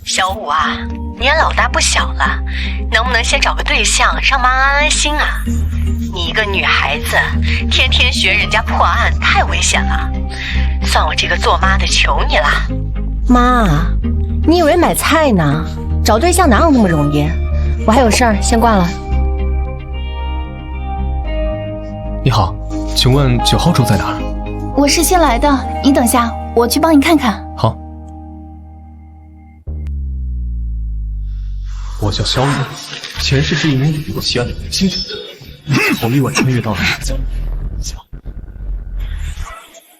小五啊，你也老大不小了，能不能先找个对象让妈安安心啊？你一个女孩子，天天学人家破案，太危险了。算我这个做妈的求你了。妈，你以为买菜呢？找对象哪有那么容易？我还有事儿，先挂了。你好，请问9号桌在哪儿？我是新来的，你等下，我去帮你看看。好。我叫萧逸，前世是一名旅游西安的明星，从意外穿越到了世界。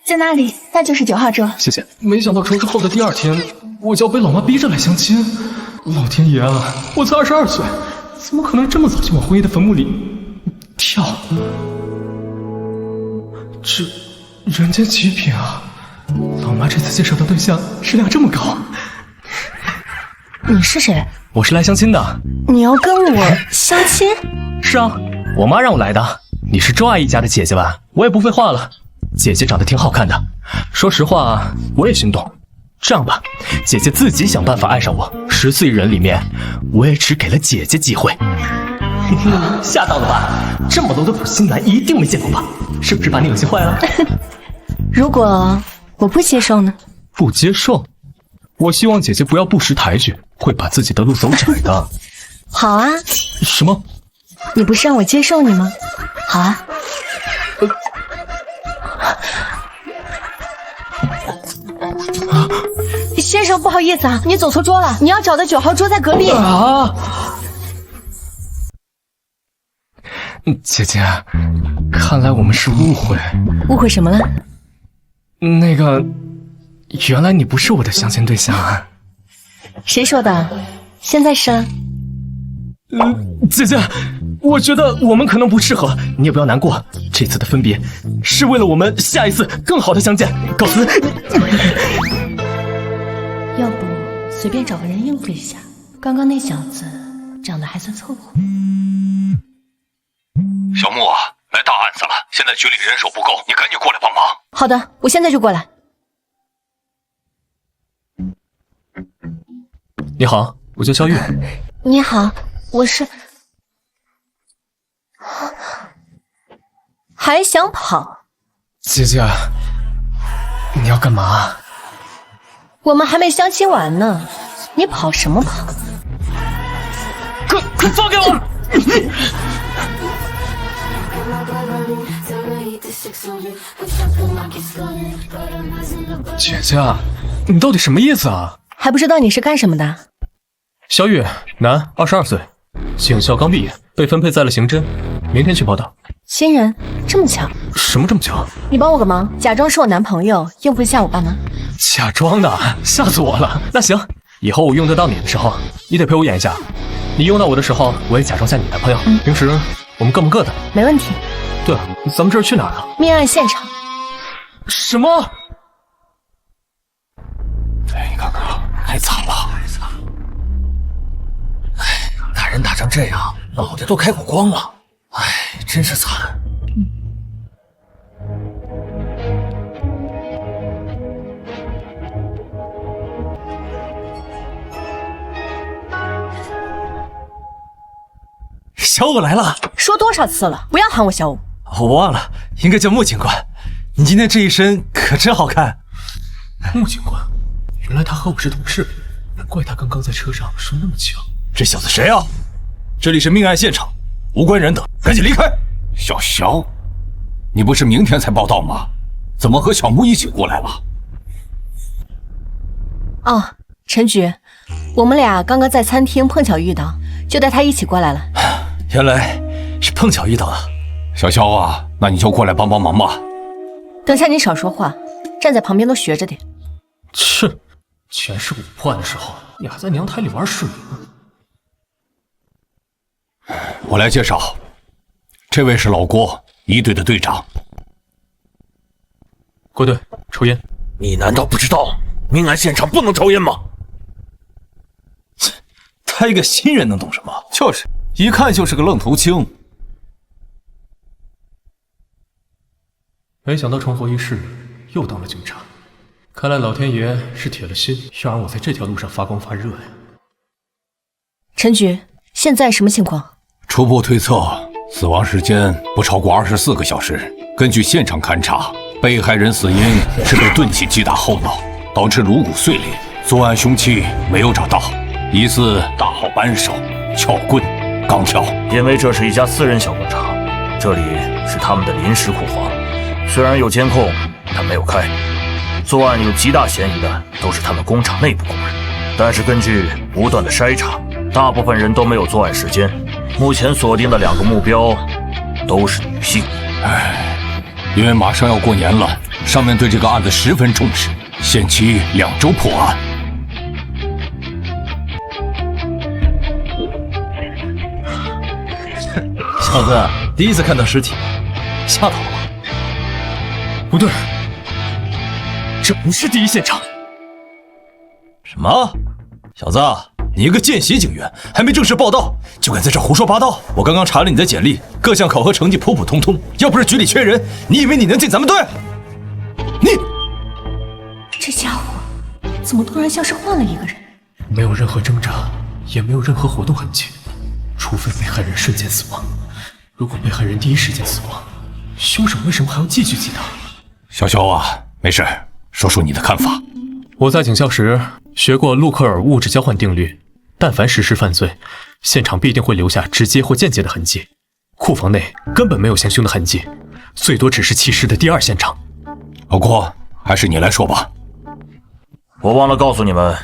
在那里，那就是9号桌。谢谢。没想到成事后的第2天，我就要被老妈逼着来相亲。老天爷啊，我才22岁，怎么可能这么早就往婚姻的坟墓里跳？这人间极品啊！老妈这次介绍的对象质量这么高。你是谁？我是来相亲的。你要跟我相亲？是啊，我妈让我来的。你是周阿姨家的姐姐吧？我也不废话了，姐姐长得挺好看的，说实话我也心动。这样吧，姐姐自己想办法爱上我，14亿人里面，我也只给了姐姐机会。吓到了吧？这么 low 的普信男一定没见过吧？是不是把你恶心坏了？如果我不接受呢？不接受？我希望姐姐不要不识抬举，会把自己的路走窄的。好啊。什么？你不是让我接受你吗？好啊。先生，不好意思啊，你走错桌了，你要找的9号桌在隔壁。啊！姐姐，看来我们是误会。误会什么了？那个，原来你不是我的相亲对象啊。谁说的？现在是了。姐姐，我觉得我们可能不适合，你也不要难过。这次的分别是为了我们下一次更好的相见。告辞。要不随便找个人应付一下，刚刚那小子长得还算凑合。小木啊，来大案子了，现在局里人手不够，你赶紧过来帮忙。好的，我现在就过来。你好，我叫肖玉。你好，我是……还想跑？姐姐，你要干嘛？我们还没相亲完呢，你跑什么跑？快放开我！姐姐，你到底什么意思啊？还不知道你是干什么的？肖玉，男，22岁，警校刚毕业，被分配在了刑侦，明天去报道。新人，这么巧？什么这么巧？你帮我个忙，假装是我男朋友，应付一下我爸妈。假装的，吓死我了。那行，以后我用得到你的时候，你得陪我演一下；你用到我的时候，我也假装下你男朋友。平时我们各忙各的。没问题。对了，咱们这是去哪儿啊？命案现场。什么？哎，你看看，太惨了，哎，打人打成这样，脑袋都开过光了，哎，真是惨。小五来了，说多少次了，不要喊我小五。我忘了，应该叫穆警官。你今天这一身可真好看。穆警官，原来他和我是同事，难怪他刚刚在车上说那么巧。这小子谁啊？这里是命案现场，无关人等，赶紧离开。小肖，你不是明天才报道吗？怎么和小木一起过来了？哦，陈局，我们俩刚刚在餐厅碰巧遇到，就带他一起过来了。原来是碰巧遇到的。小肖啊，那你就过来帮帮忙吧。等下你少说话，站在旁边都学着点。是，前世我破案的时候，你还在娘胎里玩水呢。我来介绍，这位是老郭，一队的队长。郭队，抽烟。你难道不知道命案现场不能抽烟吗？他一个新人能懂什么？就是，一看就是个愣头青。没想到重活一世，又当了警察。看来老天爷是铁了心要让我在这条路上发光发热呀。陈局，现在什么情况？初步推测，死亡时间不超过24个小时。根据现场勘查，被害人死因是被钝器击打后脑，导致颅骨碎裂。作案凶器没有找到，疑似大号扳手、撬棍、钢条。因为这是一家私人小工厂，这里是他们的临时库房，虽然有监控，但没有开。作案有极大嫌疑的都是他们工厂内部工人，但是根据不断的筛查，大部分人都没有作案时间。目前锁定的2个目标都是女性。因为马上要过年了，上面对这个案子十分重视，限期2周破案。小子，第一次看到尸体，吓到了吗？不对，这不是第一现场。什么？小子，你一个见习警员，还没正式报到，就敢在这胡说八道？我刚刚查了你的简历，各项考核成绩普普通通，要不是局里缺人，你以为你能进咱们队？你这家伙怎么突然像是换了一个人？没有任何挣扎，也没有任何活动痕迹，除非被害人瞬间死亡。如果被害人第一时间死亡，凶手为什么还要继续击打？小肖啊，没事，说说你的看法。我在警校时学过路克尔物质交换定律，但凡实施犯罪，现场必定会留下直接或间接的痕迹。库房内根本没有行凶的痕迹，最多只是弃尸的第2现场。老郭，还是你来说吧。我忘了告诉你们，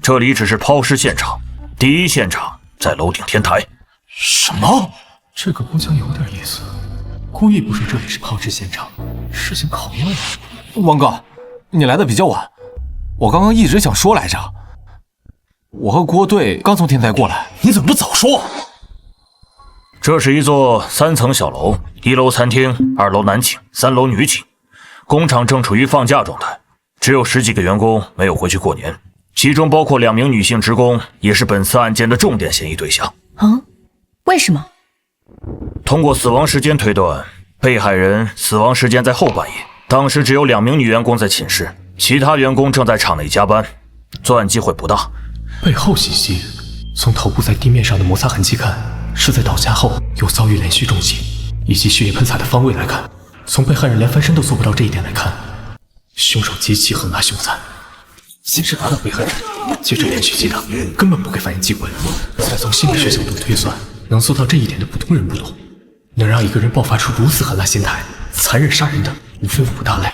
这里只是抛尸现场，第1现场在楼顶天台。什么？这个姑娘有点意思，故意不说这里是抛尸现场，事情搞乱了。王哥，你来的比较晚，我刚刚一直想说来着。我和郭队刚从天台过来，你怎么不早说？这是一座3层小楼，1楼餐厅，2楼男寝，3楼女寝。工厂正处于放假状态，只有10几个员工没有回去过年，其中包括2名女性职工，也是本次案件的重点嫌疑对象。为什么？通过死亡时间推断，被害人死亡时间在后半夜，当时只有2名女员工在寝室，其他员工正在厂内加班，作案机会不大。背后袭击，从头部在地面上的摩擦痕迹看，是在倒下后又遭遇连续重击，以及血液喷洒的方位来看，从被害人连翻身都做不到这一点来看，凶手极其狠辣凶残。先是打倒被害人，接着连续击打，根本不给反应机会。再从心理学角度推算，能做到这一点的普通人不多，能让一个人爆发出如此狠辣心态、残忍杀人的，无非5大类：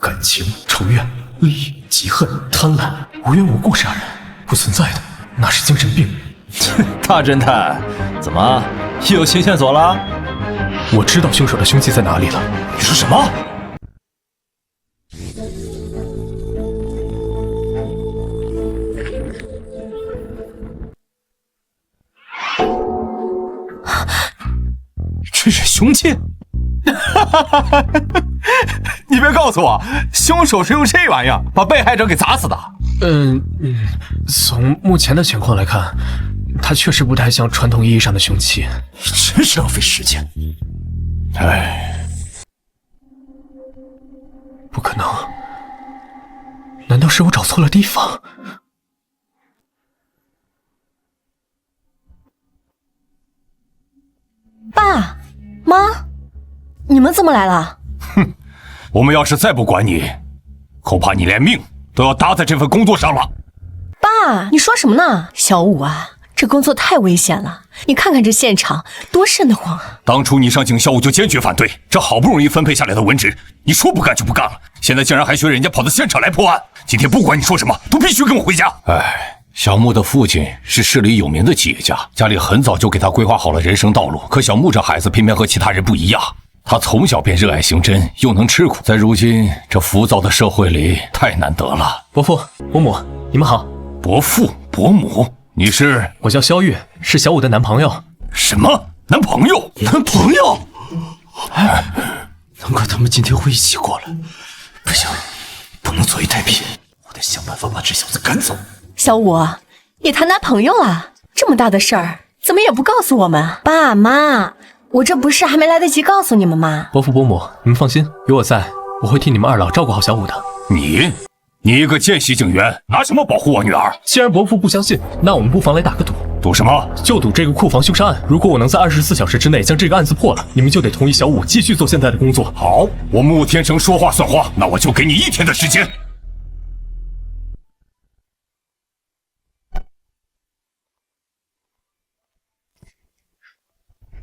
感情、仇怨、利益、嫉恨、贪婪，无缘无故杀人。不存在的，那是精神病。大侦探，怎么又有新线索了？我知道凶手的凶器在哪里了。你说什么？这是凶器？你别告诉我，凶手是用这玩意儿把被害者给砸死的。从目前的情况来看，它确实不太像传统意义上的凶器。真是浪费时间。不可能，难道是我找错了地方？爸妈，你们怎么来了？我们要是再不管你，恐怕你连命都要搭在这份工作上了。爸，你说什么呢？小武啊，这工作太危险了，你看看这现场多瘆得慌啊！当初你上警校，我就坚决反对，这好不容易分配下来的文职，你说不干就不干了，现在竟然还学人家跑到现场来破案，今天不管你说什么，都必须跟我回家。小木的父亲是市里有名的企业家，家里很早就给他规划好了人生道路，可小木这孩子偏偏和其他人不一样，他从小便热爱刑侦，又能吃苦，在如今这浮躁的社会里太难得了。伯父伯母，你们好。伯父伯母，你是？我叫肖玉，是小武的男朋友。什么男朋友？男朋友？难怪他们今天会一起过来。不行，不能坐以待毙，我得想办法把这小子赶走。小武，你谈男朋友了？这么大的事儿，怎么也不告诉我们？爸妈，我这不是还没来得及告诉你们吗？伯父伯母，你们放心，有我在，我会替你们2老照顾好小武的。你一个见习警员，拿什么保护我女儿？既然伯父不相信，那我们不妨来打个赌。赌什么？就赌这个库房凶杀案。如果我能在24小时之内将这个案子破了，你们就得同意小武继续做现在的工作。好，我穆天成说话算话，那我就给你1天的时间。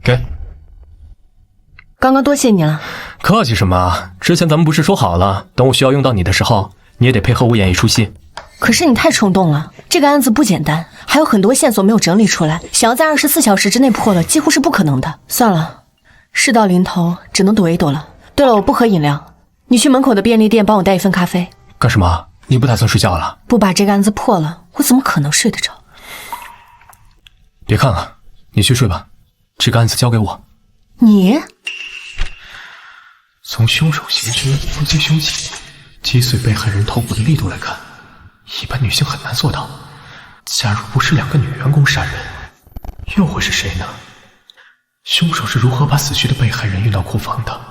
给。刚刚多谢你了。客气什么？之前咱们不是说好了，等我需要用到你的时候，你也得配合我演一出戏。可是你太冲动了，这个案子不简单，还有很多线索没有整理出来，想要在24小时之内破了，几乎是不可能的。算了，事到临头，只能躲一躲了。对了，我不喝饮料，你去门口的便利店帮我带一份咖啡。干什么？你不打算睡觉了？不把这个案子破了，我怎么可能睡得着？别看了，你去睡吧，这个案子交给我。你？从凶手刑拘、伏击凶器、击碎被害人头部的力度来看，一般女性很难做到。假如不是2个女员工杀人，又会是谁呢？凶手是如何把死去的被害人运到库房的？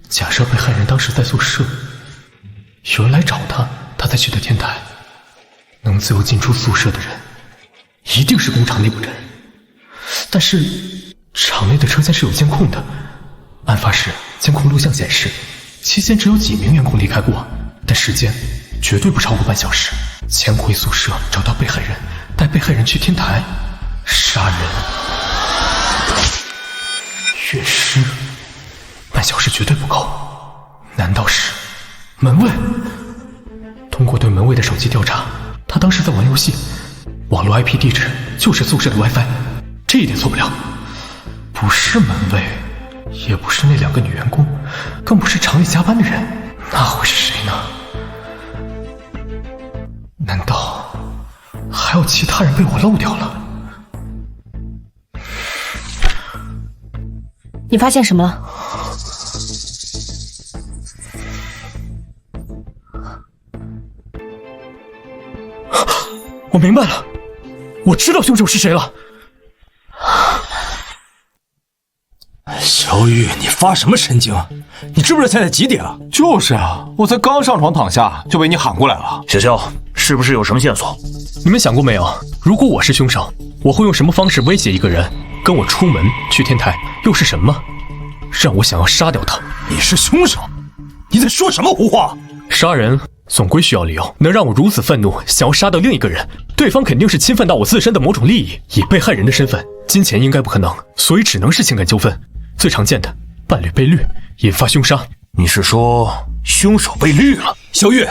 假设被害人当时在宿舍，有人来找他，他才去的天台。能自由进出宿舍的人，一定是工厂内部人。但是厂内的车间是有监控的，案发时监控录像显示，期间只有几名员工离开过，但时间绝对不超过半小时。潜回宿舍找到被害人，带被害人去天台杀人运尸，半小时绝对不够。难道是门卫？通过对门卫的手机调查，他当时在玩游戏，网络 IP 地址就是宿舍的 WiFi， 这一点错不了。不是门卫，也不是那2个女员工，更不是厂里加班的人，那会是谁呢？难道还有其他人被我漏掉了？你发现什么了？我明白了，我知道凶手是谁了。小雨，你发什么神经？你知不知道现在几点了？就是啊，我才刚上床躺下就被你喊过来了。小肖，是不是有什么线索？你们想过没有，如果我是凶手，我会用什么方式威胁一个人跟我出门去天台？又是什么让我想要杀掉他？你是凶手？你在说什么胡话？杀人总归需要理由，能让我如此愤怒，想要杀掉另一个人，对方肯定是侵犯到我自身的某种利益。以被害人的身份，金钱应该不可能，所以只能是情感纠纷。最常见的，伴侣被绿，引发凶杀。你是说凶手被绿了？小月，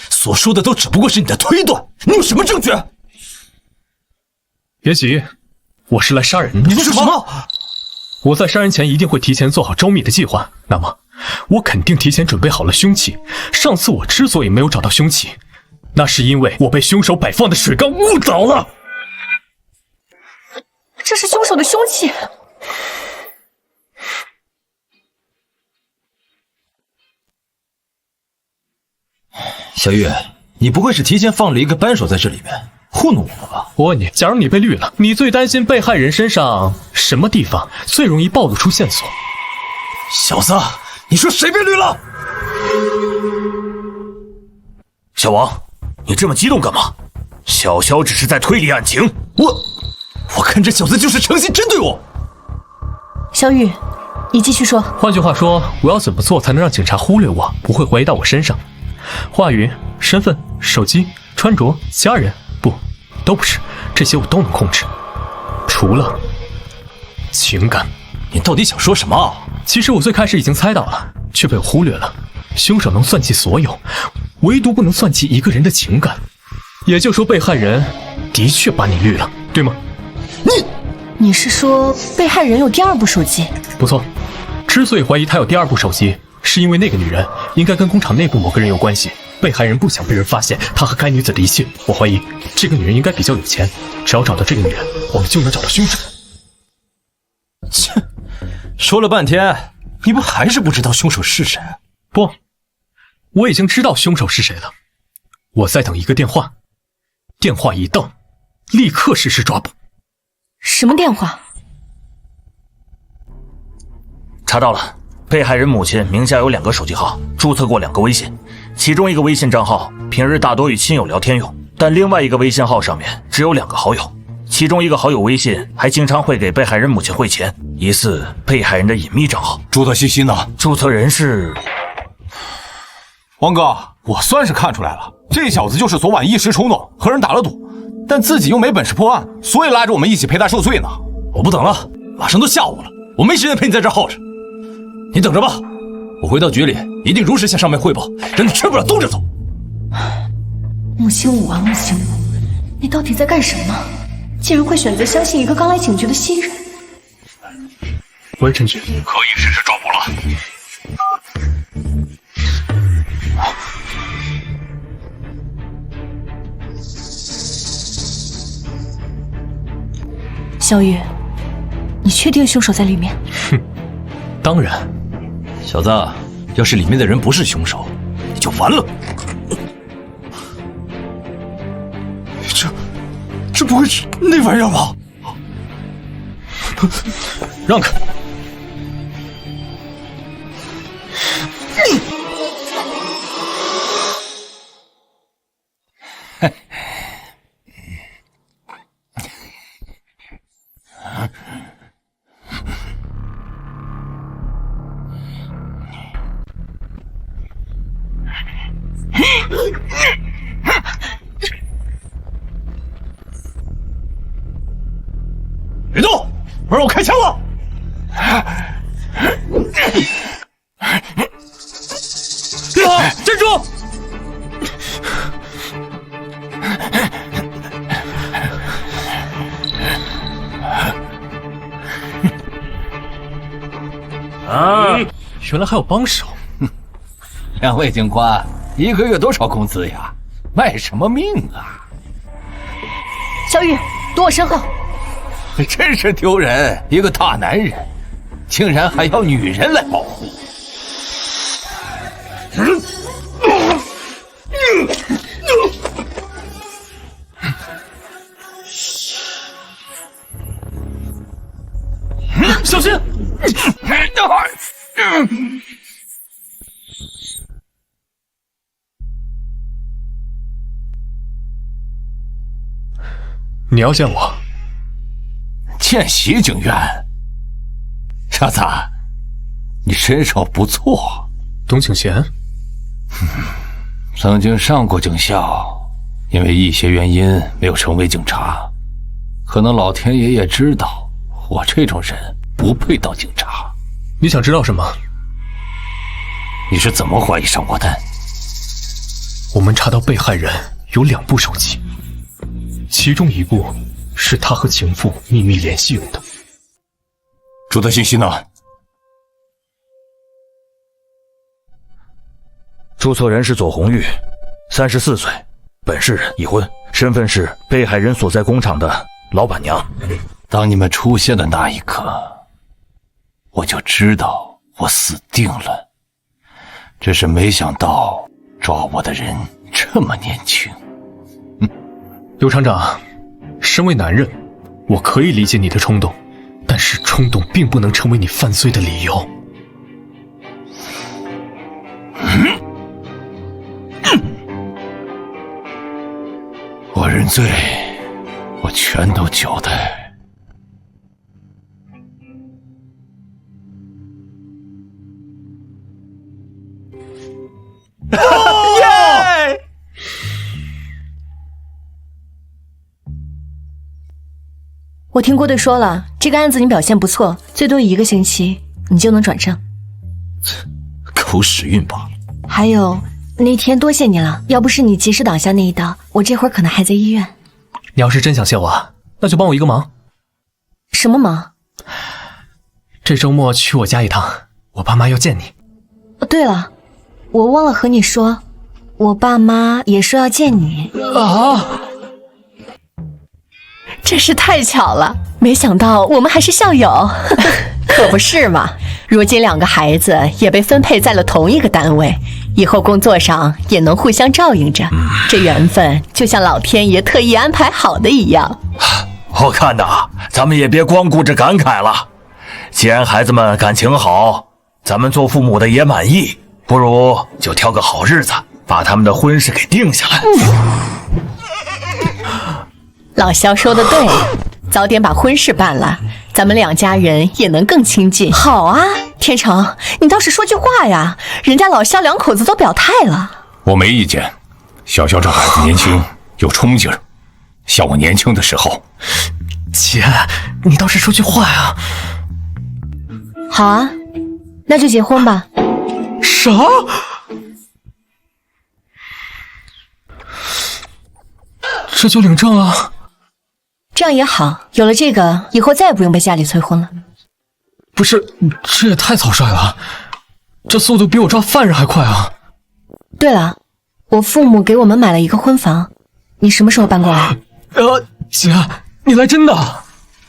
所说的都只不过是你的推断，你有什么证据？别急，我是来杀人的。你说什么？我在杀人前一定会提前做好周密的计划，那么我肯定提前准备好了凶器。上次我之所以没有找到凶器，那是因为我被凶手摆放的水缸误导了。这是凶手的凶器。小月，你不会是提前放了一个扳手在这里面糊弄我吧？我问你，假如你被绿了，你最担心被害人身上什么地方最容易暴露出线索？小子，你说谁被绿了？小王，你这么激动干嘛？小肖只是在推理案情。我看这小子就是诚心针对我。小雨，你继续说。换句话说，我要怎么做才能让警察忽略我，不会怀疑到我身上？话语、身份、手机、穿着、家人，不，都不是，这些我都能控制，除了情感。你到底想说什么？其实我最开始已经猜到了，却被我忽略了。凶手能算计所有，唯独不能算计一个人的情感。也就是说，被害人的确把你绿了，对吗？你是说被害人有第2部手机？不错，之所以怀疑他有第2部手机，是因为那个女人应该跟工厂内部某个人有关系。被害人不想被人发现他和该女子的一切，我怀疑这个女人应该比较有钱。只要找到这个女人，我们就能找到凶手。切，说了半天，你不还是不知道凶手是谁？不，我已经知道凶手是谁了。我在等一个电话，电话一到，立刻实施抓捕。什么电话？查到了，被害人母亲名下有2个手机号，注册过2个微信，其中一个微信账号平日大多与亲友聊天用，但另外一个微信号上面只有2个好友，其中一个好友微信还经常会给被害人母亲汇钱，疑似被害人的隐秘账号。注册信息呢？注册人是王哥，我算是看出来了，这小子就是昨晚一时冲动和人打了赌，但自己又没本事破案，所以拉着我们一起陪他受罪呢。我不等了，马上都下午了，我没时间陪你在这耗着。你等着吧，我回到局里一定如实向上面汇报，让你吃不了兜着走。穆星武啊，穆星武，你到底在干什么？竟然会选择相信一个刚来警局的新人。微臣局可以实施抓捕了。小雨，你确定凶手在里面？哼，当然。小子，要是里面的人不是凶手，你就完了。这不会是那玩意儿吧？让开！别动，不然我开枪了！站住！原来还有帮手。两位警官，一个月多少工资呀？卖什么命啊？小雨，躲我身后。真是丢人！一个大男人，竟然还要女人来保护。小心！你要见我？见习警员，傻子，你身手不错。董景贤，曾经上过警校，因为一些原因没有成为警察。可能老天爷也知道我这种人不配当警察。你想知道什么？你是怎么怀疑上我的？我们查到被害人有2部手机，其中一部是他和情妇秘密联系用的。注册信息呢？注册人是左红玉，34岁，本市人，已婚，身份是被害人所在工厂的老板娘。当你们出现的那一刻，我就知道我死定了。只是没想到抓我的人这么年轻。刘厂长，身为男人，我可以理解你的冲动，但是冲动并不能成为你犯罪的理由。我认罪，我全都交代。耶！我听郭队说了，这个案子你表现不错，最多1个星期你就能转正。狗屎运罢了。还有那天多谢你了，要不是你及时挡下那一刀，我这会儿可能还在医院。你要是真想谢我，那就帮我一个忙。什么忙？这周末去我家一趟，我爸妈要见你。对了，我忘了和你说，我爸妈也说要见你啊！真是太巧了，没想到我们还是校友。可不是嘛，如今2个孩子也被分配在了同一个单位，以后工作上也能互相照应着，这缘分就像老天爷特意安排好的一样。我看呐，咱们也别光顾着感慨了，既然孩子们感情好，咱们做父母的也满意，不如就挑个好日子把他们的婚事给定下来。老萧说的对，早点把婚事办了，咱们两家人也能更亲近。好啊，天成，你倒是说句话呀！人家老萧两口子都表态了。我没意见。小萧这孩子年轻有冲劲儿，像我年轻的时候。姐，你倒是说句话呀！好啊，那就结婚吧。啥？这就领证了？这样也好，有了这个，以后再也不用被家里催婚了。不是，这也太草率了，这速度比我抓犯人还快啊！对了，我父母给我们买了一个婚房，你什么时候搬过来？姐，你来真的？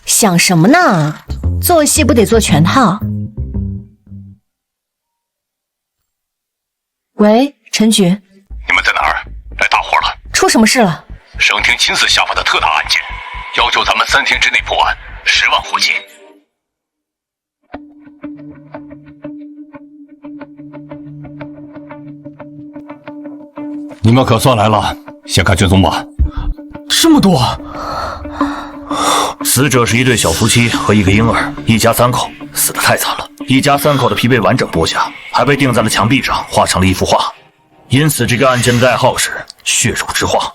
想什么呢？做戏不得做全套。喂，陈局，你们在哪儿？来大活了！出什么事了？省厅亲自下发的特大案件，要求咱们3天之内破案，10万火急。你们可算来了，先看卷宗吧。这么多！死者是一对小夫妻和一个婴儿，一家3口，死得太惨了。一家3口的皮被完整剥下，还被钉在了墙壁上，画成了一幅画。因此，这个案件的代号是血肉之画。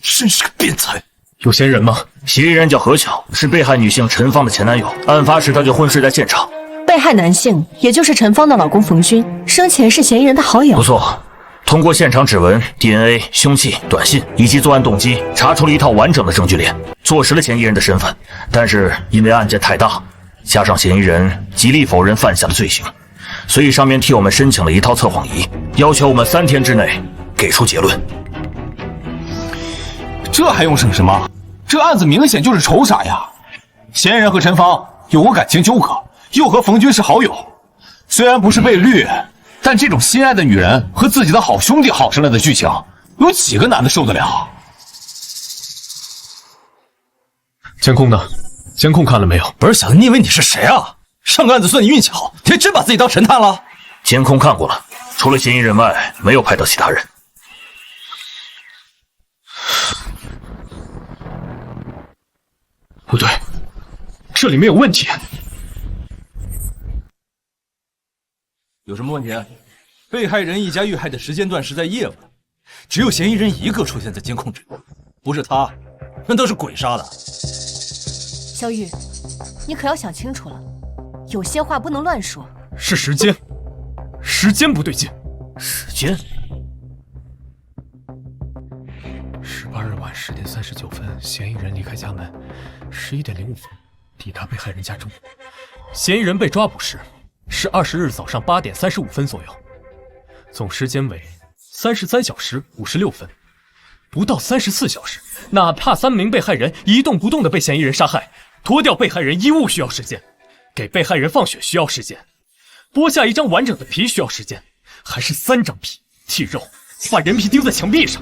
真是个变态。有嫌疑人吗？嫌疑人叫何巧，是被害女性陈芳的前男友。案发时他就昏睡在现场。被害男性，也就是陈芳的老公冯军，生前是嫌疑人的好友。不错，通过现场指纹、DNA、凶器、短信以及作案动机，查出了一套完整的证据链，坐实了嫌疑人的身份。但是因为案件太大，加上嫌疑人极力否认犯下的罪行，所以上面替我们申请了一套测谎仪，要求我们3天之内给出结论。这还用省什么？这案子明显就是仇杀呀！嫌疑人和陈芳有过感情纠葛，又和冯军是好友。虽然不是被绿，但这种心爱的女人和自己的好兄弟好上了的剧情，有几个男的受得了？监控呢？监控看了没有？不是小子，你以为你是谁啊？上个案子算你运气好，你还真把自己当神探了？监控看过了，除了嫌疑人外，没有拍到其他人。不对，这里面有问题。有什么问题？被害人一家遇害的时间段是在夜晚，只有嫌疑人一个出现在监控里，不是他，那都是鬼杀的。小雨，你可要想清楚了，有些话不能乱说。是时间，时间不对劲。时间18日晚10点39分，嫌疑人离开家门；11点05分抵达被害人家中。嫌疑人被抓捕时是20日早上8点35分左右，总时间为33小时56分。不到34小时，哪怕3名被害人一动不动地被嫌疑人杀害，脱掉被害人衣物需要时间，给被害人放血需要时间，剥下一张完整的皮需要时间，还是3张皮剔肉，把人皮钉在墙壁上。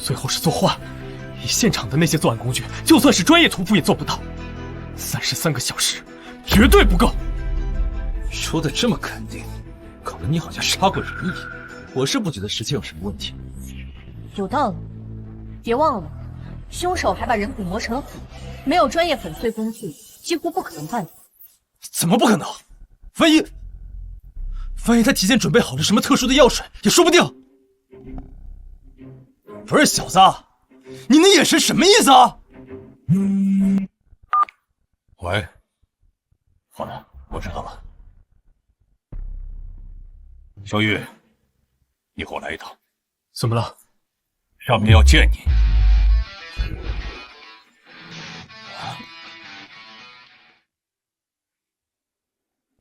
最后是作画，以现场的那些作案工具，就算是专业屠夫也做不到。33个小时，绝对不够。说的这么肯定，搞得你好像杀过人一样。我是不觉得时间有什么问题。有道理，别忘了，凶手还把人骨磨成了粉，没有专业粉碎工具，几乎不可能办到。怎么不可能？万一他提前准备好了什么特殊的药水，也说不定。不是小子，你那眼神什么意思啊？喂，好的，我知道了。小玉，你和我来一趟。怎么了？上面要见你。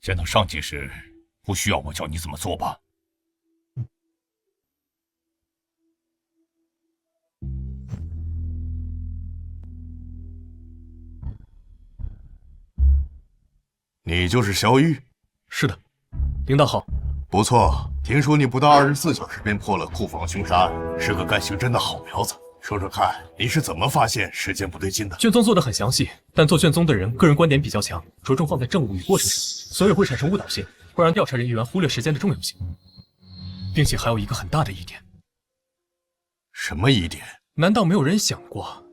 见到上级时，不需要我教你怎么做吧？你就是萧玉？是的，领导好。不错，听说你不到24小时便破了库房凶杀案，是个干刑侦的好苗子。说说看，你是怎么发现时间不对劲的？卷宗做得很详细，但做卷宗的人个人观点比较强，着重放在证物与过程上，所以会产生误导性，会让调查人员忽略时间的重要性。并且还有一个很大的疑点。什么疑点？难道没有人想过，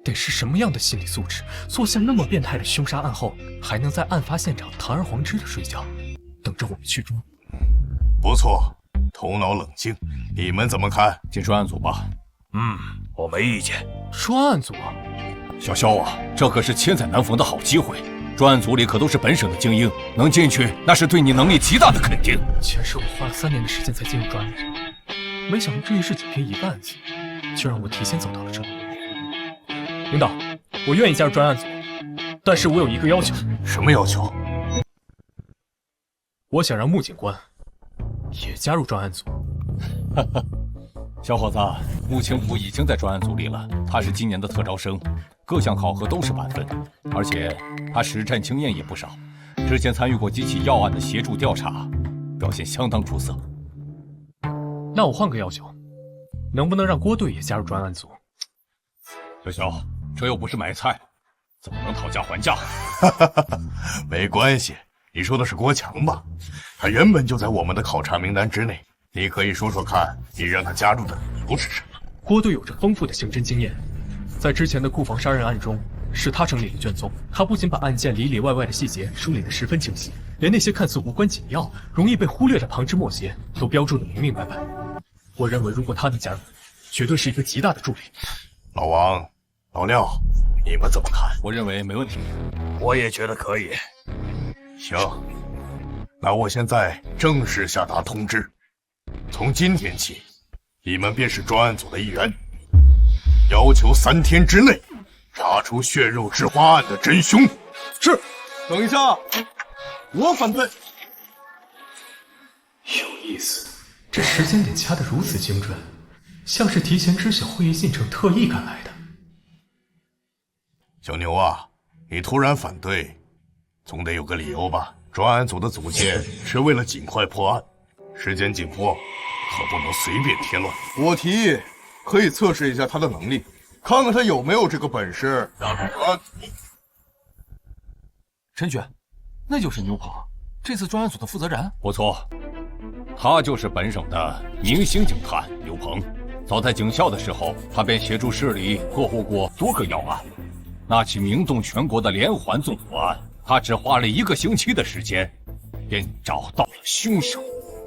得是什么样的心理素质，做下那么变态的凶杀案后，还能在案发现场堂而皇之的睡觉，等着我们去抓？不错，头脑冷静。你们怎么看？进专案组吧。我没意见。专案组啊？小肖啊，这可是千载难逢的好机会。专案组里可都是本省的精英，能进去那是对你能力极大的肯定。前世我花了3年的时间才进入专案组，没想到这一世只凭一个案子，就让我提前走到了这里。领导，我愿意加入专案组，但是我有一个要求。什么要求？我想让穆警官也加入专案组。小伙子，穆青浦已经在专案组里了，他是今年的特招生，各项考核都是满分，而且他实战经验也不少，之前参与过几起要案的协助调查，表现相当出色。那我换个要求，能不能让郭队也加入专案组？小肖，这又不是买菜，怎么能讨价还价？没关系，你说的是郭强吧？他原本就在我们的考察名单之内。你可以说说看，你让他加入的理由是什么？郭队有着丰富的刑侦经验，在之前的库房杀人案中，是他整理了卷宗。他不仅把案件里里外外的细节梳理得十分清晰，连那些看似无关紧要、容易被忽略的旁枝末节都标注得明明白白。我认为，如果他能加入，绝对是一个极大的助力。老王、老廖，你们怎么看？我认为没问题。我也觉得可以。行，那我现在正式下达通知。从今天起，你们便是专案组的一员，要求3天之内查出血肉之花案的真凶。是。等一下，我反对。有意思，这时间点掐得如此精准，像是提前知晓会议进程特意赶来的。小牛啊，你突然反对，总得有个理由吧？专案组的组建是为了尽快破案。时间紧迫，可不能随便添乱。我提议可以测试一下他的能力，看看他有没有这个本事。陈局，那就是牛鹏，这次专案组的负责人。不错，他就是本省的明星警探刘鹏。早在警校的时候，他便协助市里破获过多个要案。那起名动全国的连环纵火案，他只花了1个星期的时间，便找到了凶手。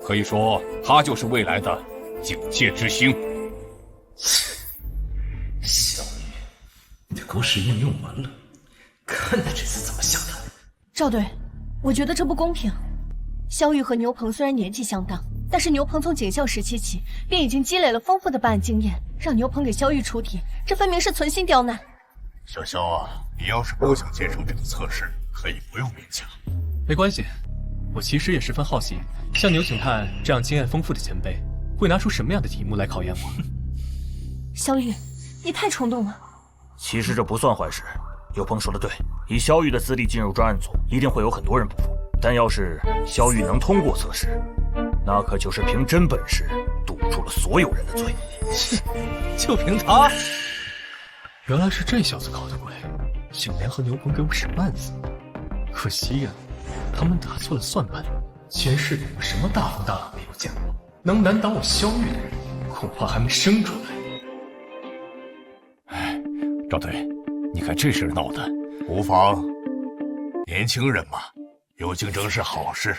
可以说，他就是未来的警界之星。小雨，你的狗屎运用完了，看他这次怎么想的。赵队，我觉得这不公平。萧玉和牛鹏虽然年纪相当，但是牛鹏从警校时期起便已经积累了丰富的办案经验，让牛鹏给萧玉出题，这分明是存心刁难。小肖啊，你要是不想接受这个测试，可以不用勉强。没关系，我其实也十分好奇，像牛警探这样经验丰富的前辈，会拿出什么样的题目来考验我？萧玉，你太冲动了。其实这不算坏事，有朋说的对，以萧玉的资历进入专案组，一定会有很多人不服。但要是萧玉能通过测试，那可就是凭真本事堵住了所有人的嘴。就凭他？原来是这小子搞的鬼，想联合牛鹏给我审案子。可惜呀，他们打错了算盘。前世里我什么大风大浪没有见过，能难倒我萧玉的人，恐怕还没生出来。哎，赵队，你看这事闹的，无妨，年轻人嘛，有竞争是好事。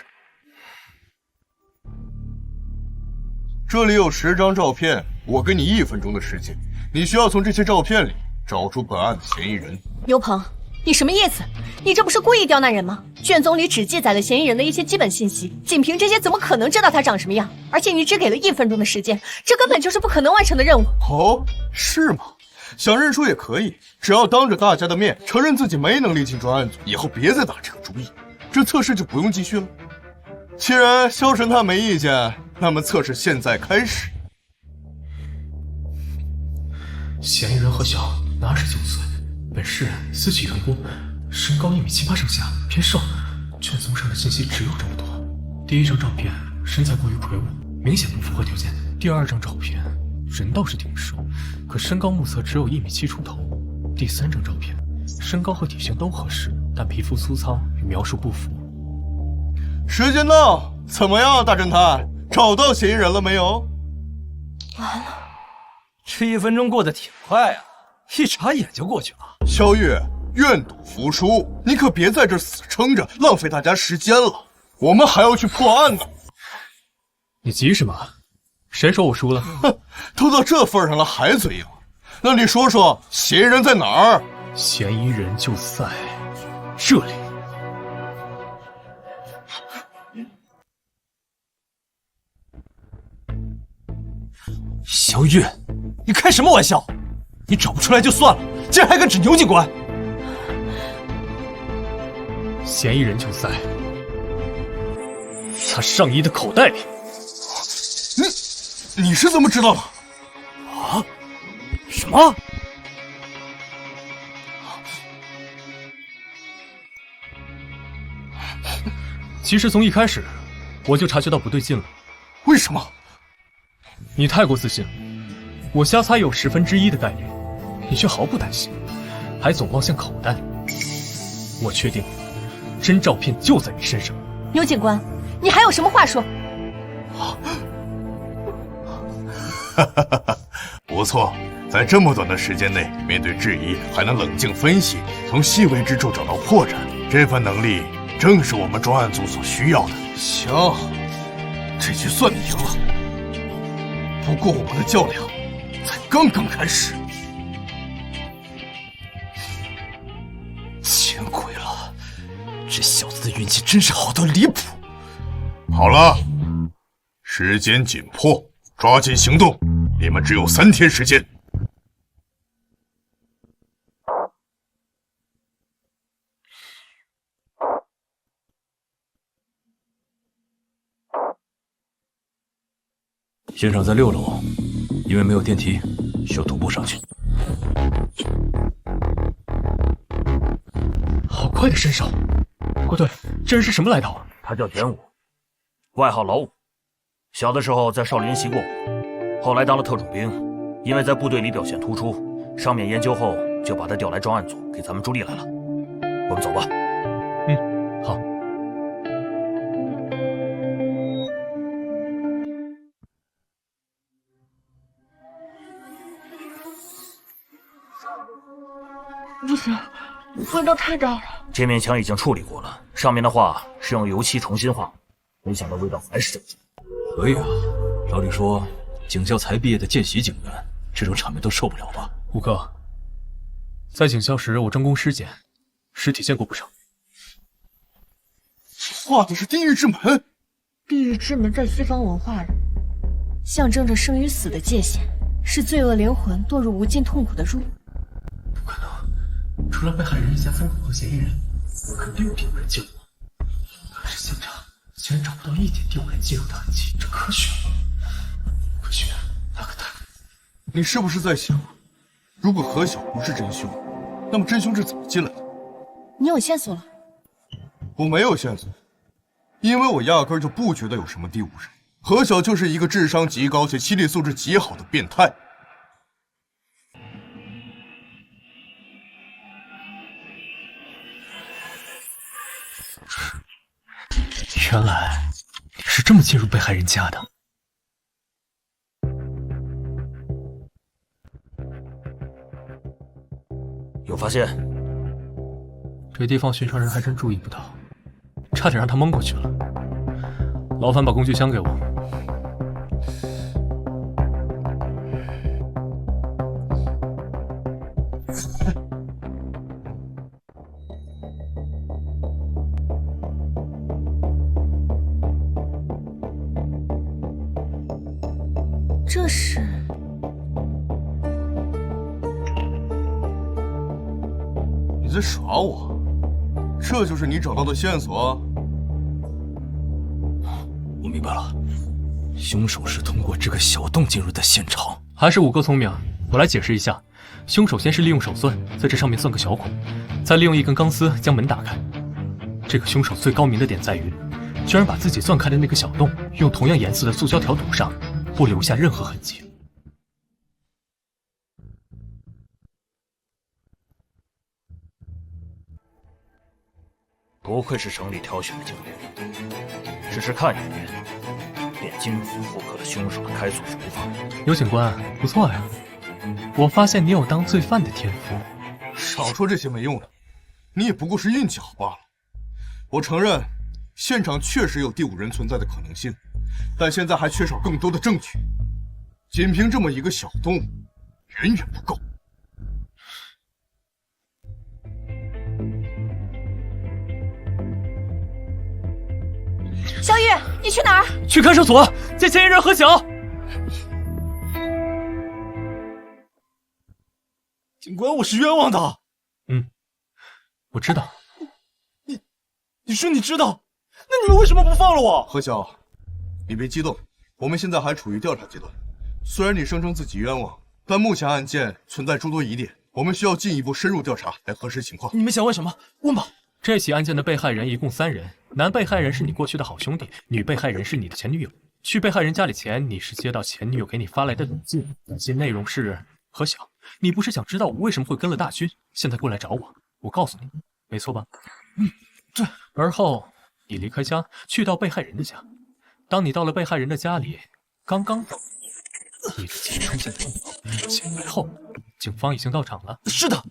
这里有10张照片，我给你1分钟的时间，你需要从这些照片里找出本案的嫌疑人。牛鹏，你什么意思？你这不是故意刁难人吗？卷宗里只记载了嫌疑人的一些基本信息，仅凭这些怎么可能知道他长什么样？而且你只给了1分钟的时间，这根本就是不可能完成的任务。哦，是吗？想认输也可以，只要当着大家的面承认自己没能力进专案组，以后别再打这个主意，这测试就不用继续了。既然萧神探没意见，那么测试现在开始。嫌疑人何小，29岁，本市私企员工，身高1.78米上下，偏瘦。卷宗上的信息只有这么多。第1张照片，身材过于魁梧，明显不符合条件。第2张照片，人倒是挺瘦，可身高目测只有1.7米出头。第3张照片，身高和体型都合适，但皮肤粗糙，与描述不符。时间到，怎么样，大侦探？找到嫌疑人了没有？这1分钟过得挺快啊，一眨眼就过去了。萧玉，愿赌服输，你可别在这死撑着，浪费大家时间了。我们还要去破案呢。你急什么？谁说我输了？哼，都到这份上了还嘴硬？那你说说，嫌疑人在哪儿？嫌疑人就在这里。萧月，你开什么玩笑？你找不出来就算了，竟然还敢指牛警官！嫌疑人就在他上衣的口袋里。你是怎么知道的？啊？什么？其实从一开始我就察觉到不对劲了。为什么？你太过自信了，我瞎猜有1/10的概率，你却毫不担心，还总望向口袋。我确定，真照片就在你身上。牛警官，你还有什么话说？不错，在这么短的时间内，面对质疑还能冷静分析，从细微之处找到破绽，这份能力正是我们专案组所需要的。行，这局算你赢了。不过我们的较量才刚刚开始。见鬼了，这小子的运气真是好到离谱。好了，时间紧迫，抓紧行动，你们只有3天时间。现场在6楼，因为没有电梯，需要徒步上去。好快的身手！郭队，这人是什么来头啊？他叫田武，外号老五。小的时候在少林习过武，后来当了特种兵，因为在部队里表现突出，上面研究后就把他调来专案组，给咱们助力来了。我们走吧。好。不行，味道太大了。这面墙已经处理过了，上面的画是用油漆重新画，没想到味道还是这么重。可以啊，照理说，警校才毕业的见习警员，这种场面都受不了吧？吴哥，在警校时我专攻尸检，尸体见过不少。画的是地狱之门。地狱之门在西方文化里，象征着生与死的界限，是罪恶灵魂堕入无尽痛苦的入口。不可能，除了被害人一家3口和嫌疑人，我肯定有第5人进入。可是现场竟然找不到一点第5人进入的痕迹，这科学吗？科学，那可太……你是不是在想，如果何晓不是真凶，那么真凶是怎么进来的？你有线索了？我没有线索，因为我压根就不觉得有什么第5人。何晓就是一个智商极高且心理素质极好的变态。原来你是这么进入被害人家的。有发现？这地方寻常人还真注意不到，差点让他蒙过去了。劳烦把工具箱给我。这是……你在耍我？这就是你找到的线索？我明白了，凶手是通过这个小洞进入的现场。还是5哥聪明，我来解释一下。凶手先是利用手钻在这上面钻个小孔，再利用一根钢丝将门打开。这个凶手最高明的点在于，居然把自己钻开的那个小洞用同样颜色的塑胶条堵上，不留下任何痕迹。不愧是省里挑选的警员，只是看一眼便金符复刻了凶手的开锁手法。尤警官，不错呀，我发现你有当罪犯的天赋。少说这些没用的，你也不过是运气好罢了。我承认，现场确实有第五人存在的可能性，但现在还缺少更多的证据。仅凭这么一个小洞，远远不够。小雨，你去哪儿？去看守所见嫌疑人何晓。警官，我是冤枉的。我知道。你说你知道，那你们为什么不放了我？何晓，你别激动，我们现在还处于调查阶段。虽然你声称自己冤枉，但目前案件存在诸多疑点，我们需要进一步深入调查来核实情况。你们想问什么？问吧。这起案件的被害人一共3人，男被害人是你过去的好兄弟，女被害人是你的前女友。去被害人家里前，你是接到前女友给你发来的短信，短信内容是：何晓，你不是想知道我为什么会跟了大军，现在过来找我？我告诉你，没错吧？对。而后你离开家，去到被害人的家。当你到了被害人的家里，刚刚到，你的姐出现状况，前来后，警方已经到场了。是的，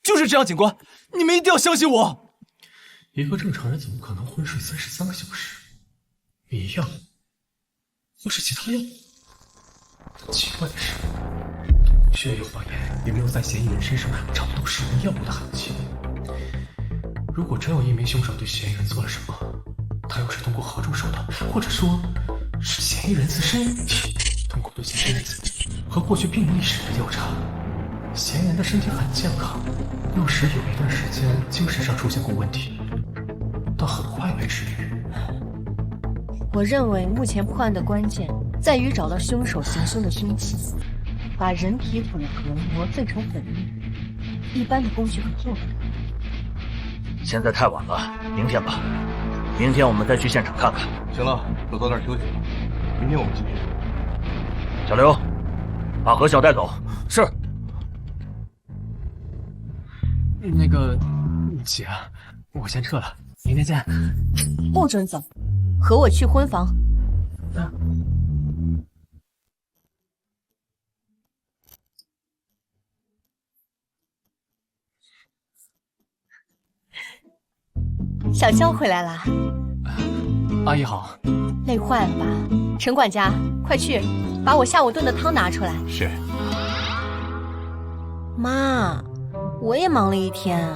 就是这样，警官，你们一定要相信我。一个正常人怎么可能昏睡33个小时？迷药，或是其他药？奇怪的是，血液化验也没有在嫌疑人身上找到使用药物的痕迹。如果真有一名凶手对嫌疑人做了什么，他又是通过何种手段，或者说，是嫌疑人自身通过对嫌疑人自己和过去病历史的调查，嫌疑人的身体很健康，60时有一段时间精神上出现过问题，但很快被治愈。我认为目前破案的关键在于找到凶手行凶的凶器，把人体骨骼磨碎成粉末，一般的工具可做不到。现在太晚了，明天吧。明天我们再去现场看看。行了，都早点休息吧，明天我们继续。小刘，把何晓带走。是。那个姐，我先撤了，明天见。不准走，和我去婚房。小肖回来啦，阿姨好。累坏了吧？陈管家，快去把我下午炖的汤拿出来。是。妈，我也忙了一天，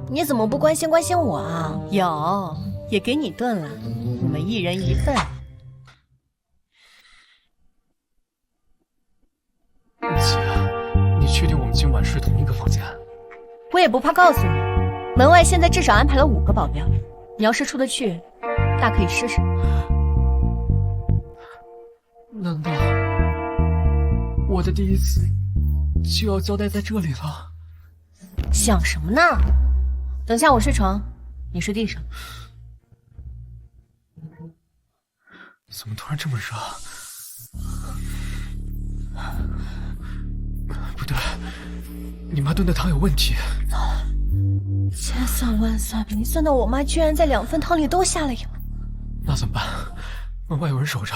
你怎么不关心关心我啊？有，也给你炖了，我们一人一份。姐，你确定我们今晚睡同一个房间？我也不怕告诉你，门外现在至少安排了5个保镖，你要是出得去，大可以试试。难道我的第一次就要交代在这里了？想什么呢？等下我睡床，你睡地上。怎么突然这么热？不对，你妈炖的汤有问题。千算万算，没算到我妈居然在2份汤里都下了药。那怎么办？门外有人守着，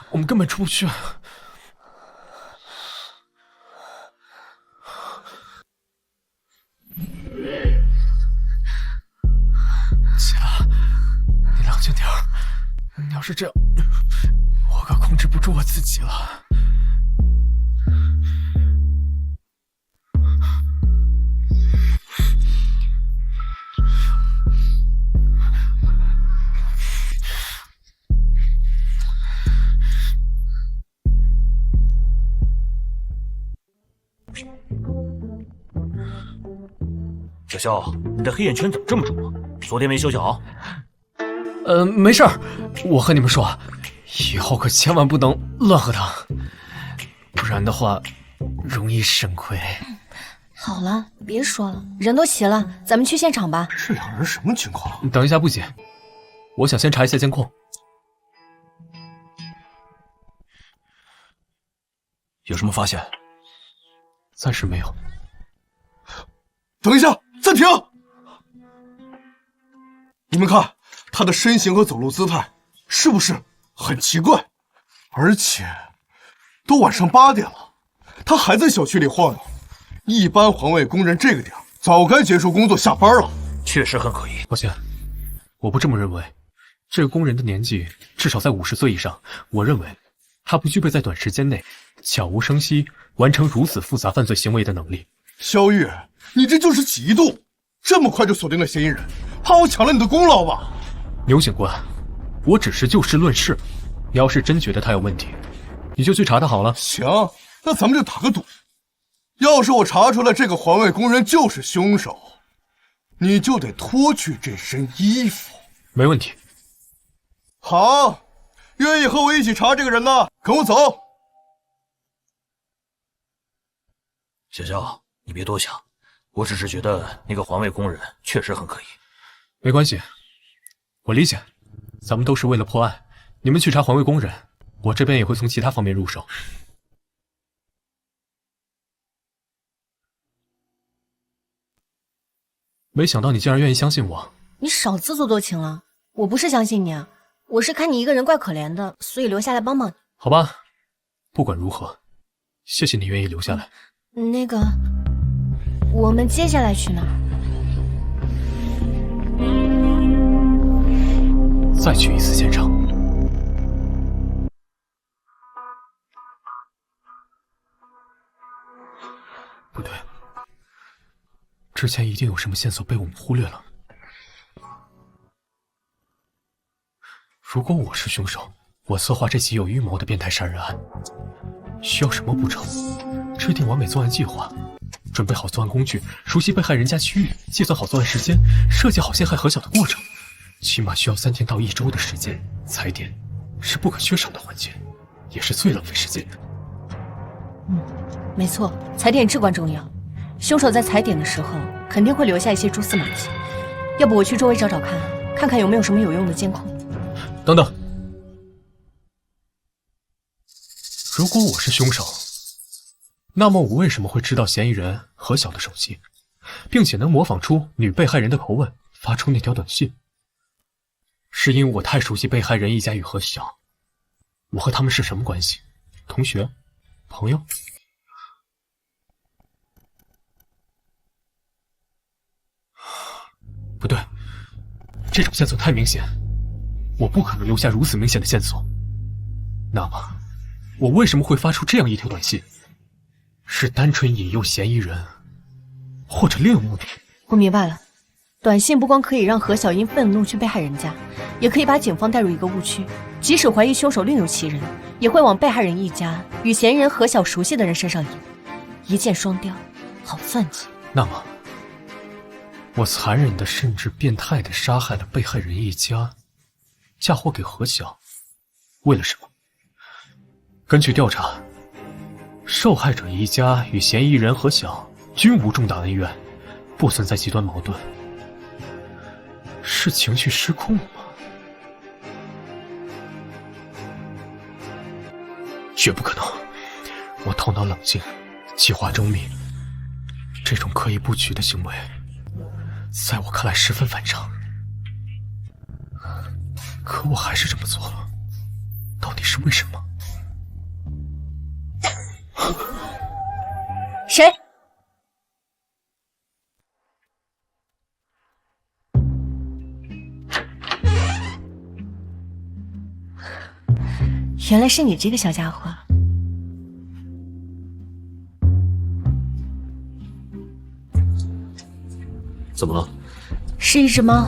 我们根本出不去。姐，你冷静点儿。你要是这样，我可控制不住我自己了。小肖，你的黑眼圈怎么这么重啊？昨天没休息好？没事儿。我和你们说，以后可千万不能乱喝汤，不然的话容易肾亏。好了，别说了，人都齐了，咱们去现场吧。这2人什么情况？等一下，不急，我想先查一下监控。有什么发现？暂时没有。等一下，暂停！你们看，他的身形和走路姿态是不是很奇怪？而且都晚上8点了，他还在小区里晃悠。一般环卫工人这个点早该结束工作下班了。确实很可疑。抱歉，我不这么认为。这个工人的年纪至少在50岁以上，我认为他不具备在短时间内悄无声息完成如此复杂犯罪行为的能力。萧玉，你这就是嫉妒，这么快就锁定了嫌疑人，怕我抢了你的功劳吧？牛警官，我只是就事论事，你要是真觉得他有问题，你就去查他好了。行，那咱们就打个赌，要是我查出来这个环卫工人就是凶手，你就得脱去这身衣服。没问题。好，愿意和我一起查这个人的，跟我走。小肖，你别多想，我只是觉得那个环卫工人确实很可疑。没关系，我理解，咱们都是为了破案。你们去查环卫工人，我这边也会从其他方面入手。没想到你竟然愿意相信我。你少自作多情了，我不是相信你啊，我是看你一个人怪可怜的，所以留下来帮帮你。好吧，不管如何，谢谢你愿意留下来。那个，我们接下来去哪儿？再去一次现场。不对，之前一定有什么线索被我们忽略了。如果我是凶手，我策划这起有预谋的变态杀人案，需要什么步骤？制定完美作案计划，准备好作案工具，熟悉被害人家区域，计算好作案时间，设计好陷害何晓的过程，起码需要3天到1周的时间。踩点是不可缺少的环节，也是最浪费时间的。没错，踩点至关重要。凶手在踩点的时候肯定会留下一些蛛丝马迹，要不我去周围找找看，看看有没有什么有用的监控。等等，如果我是凶手，那么我为什么会知道嫌疑人何晓的手机，并且能模仿出女被害人的口吻发出那条短信？是因为我太熟悉被害人一家与何晓？我和他们是什么关系？同学？朋友？不对，这种线索太明显，我不可能留下如此明显的线索。那么，我为什么会发出这样一条短信？是单纯引诱嫌疑人，或者另有目的？我明白了，短信不光可以让何小英愤怒去被害人家，也可以把警方带入一个误区，即使怀疑凶手另有其人，也会往被害人一家与嫌疑人何小熟悉的人身上引，一箭双雕，好算计。那么，我残忍的甚至变态的杀害了被害人一家，嫁祸给何晓，为了什么？根据调查，受害者一家与嫌疑人何晓均无重大恩怨，不存在极端矛盾，是情绪失控吗？绝不可能！我头脑冷静，计划周密，这种刻意布局的行为，在我看来十分反常。可我还是这么做了，到底是为什么？谁？原来是你这个小家伙。怎么了？是一只猫。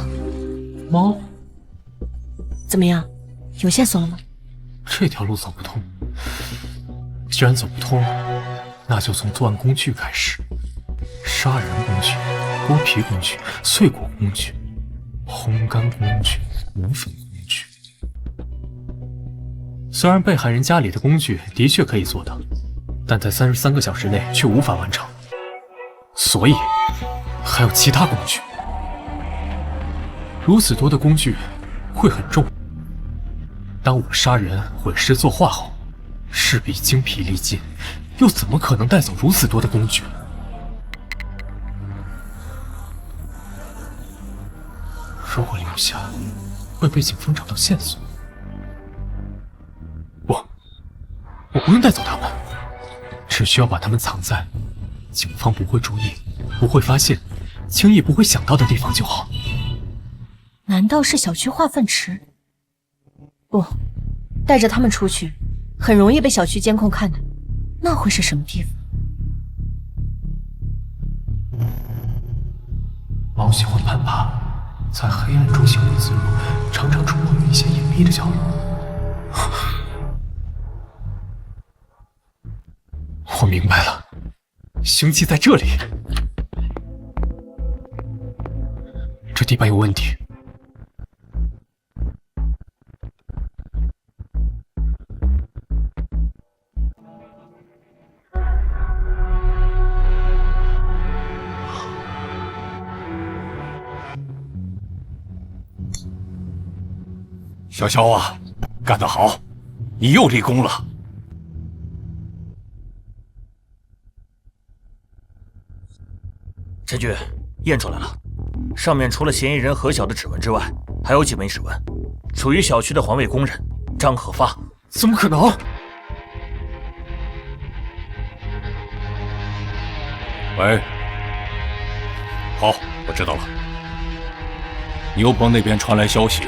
猫？怎么样？有线索了吗？这条路走不通。既然走不通，那就从作案工具开始：杀人工具、剥皮工具、碎果工具、烘干工具、磨粉工具。虽然被害人家里的工具的确可以做到，但在33个小时内却无法完成，所以还有其他工具。如此多的工具会很重。当我杀人毁尸作画后，势必精疲力尽，又怎么可能带走如此多的工具？如果留下，会被警方找到线索。不，我不用带走他们，只需要把他们藏在警方不会注意、不会发现、轻易不会想到的地方就好。难道是小区化粪池？不，带着他们出去，很容易被小区监控看的。那会是什么地方？猫喜欢攀爬，在黑暗中行动自如，常常出没于一些隐秘的角落。我明白了，凶器在这里。这地板有问题。小肖啊，干得好，你又立功了。陈局，验出来了，上面除了嫌疑人何晓的指纹之外，还有几枚指纹，属于小区的环卫工人张可发。怎么可能？喂，好，我知道了。牛棚那边传来消息，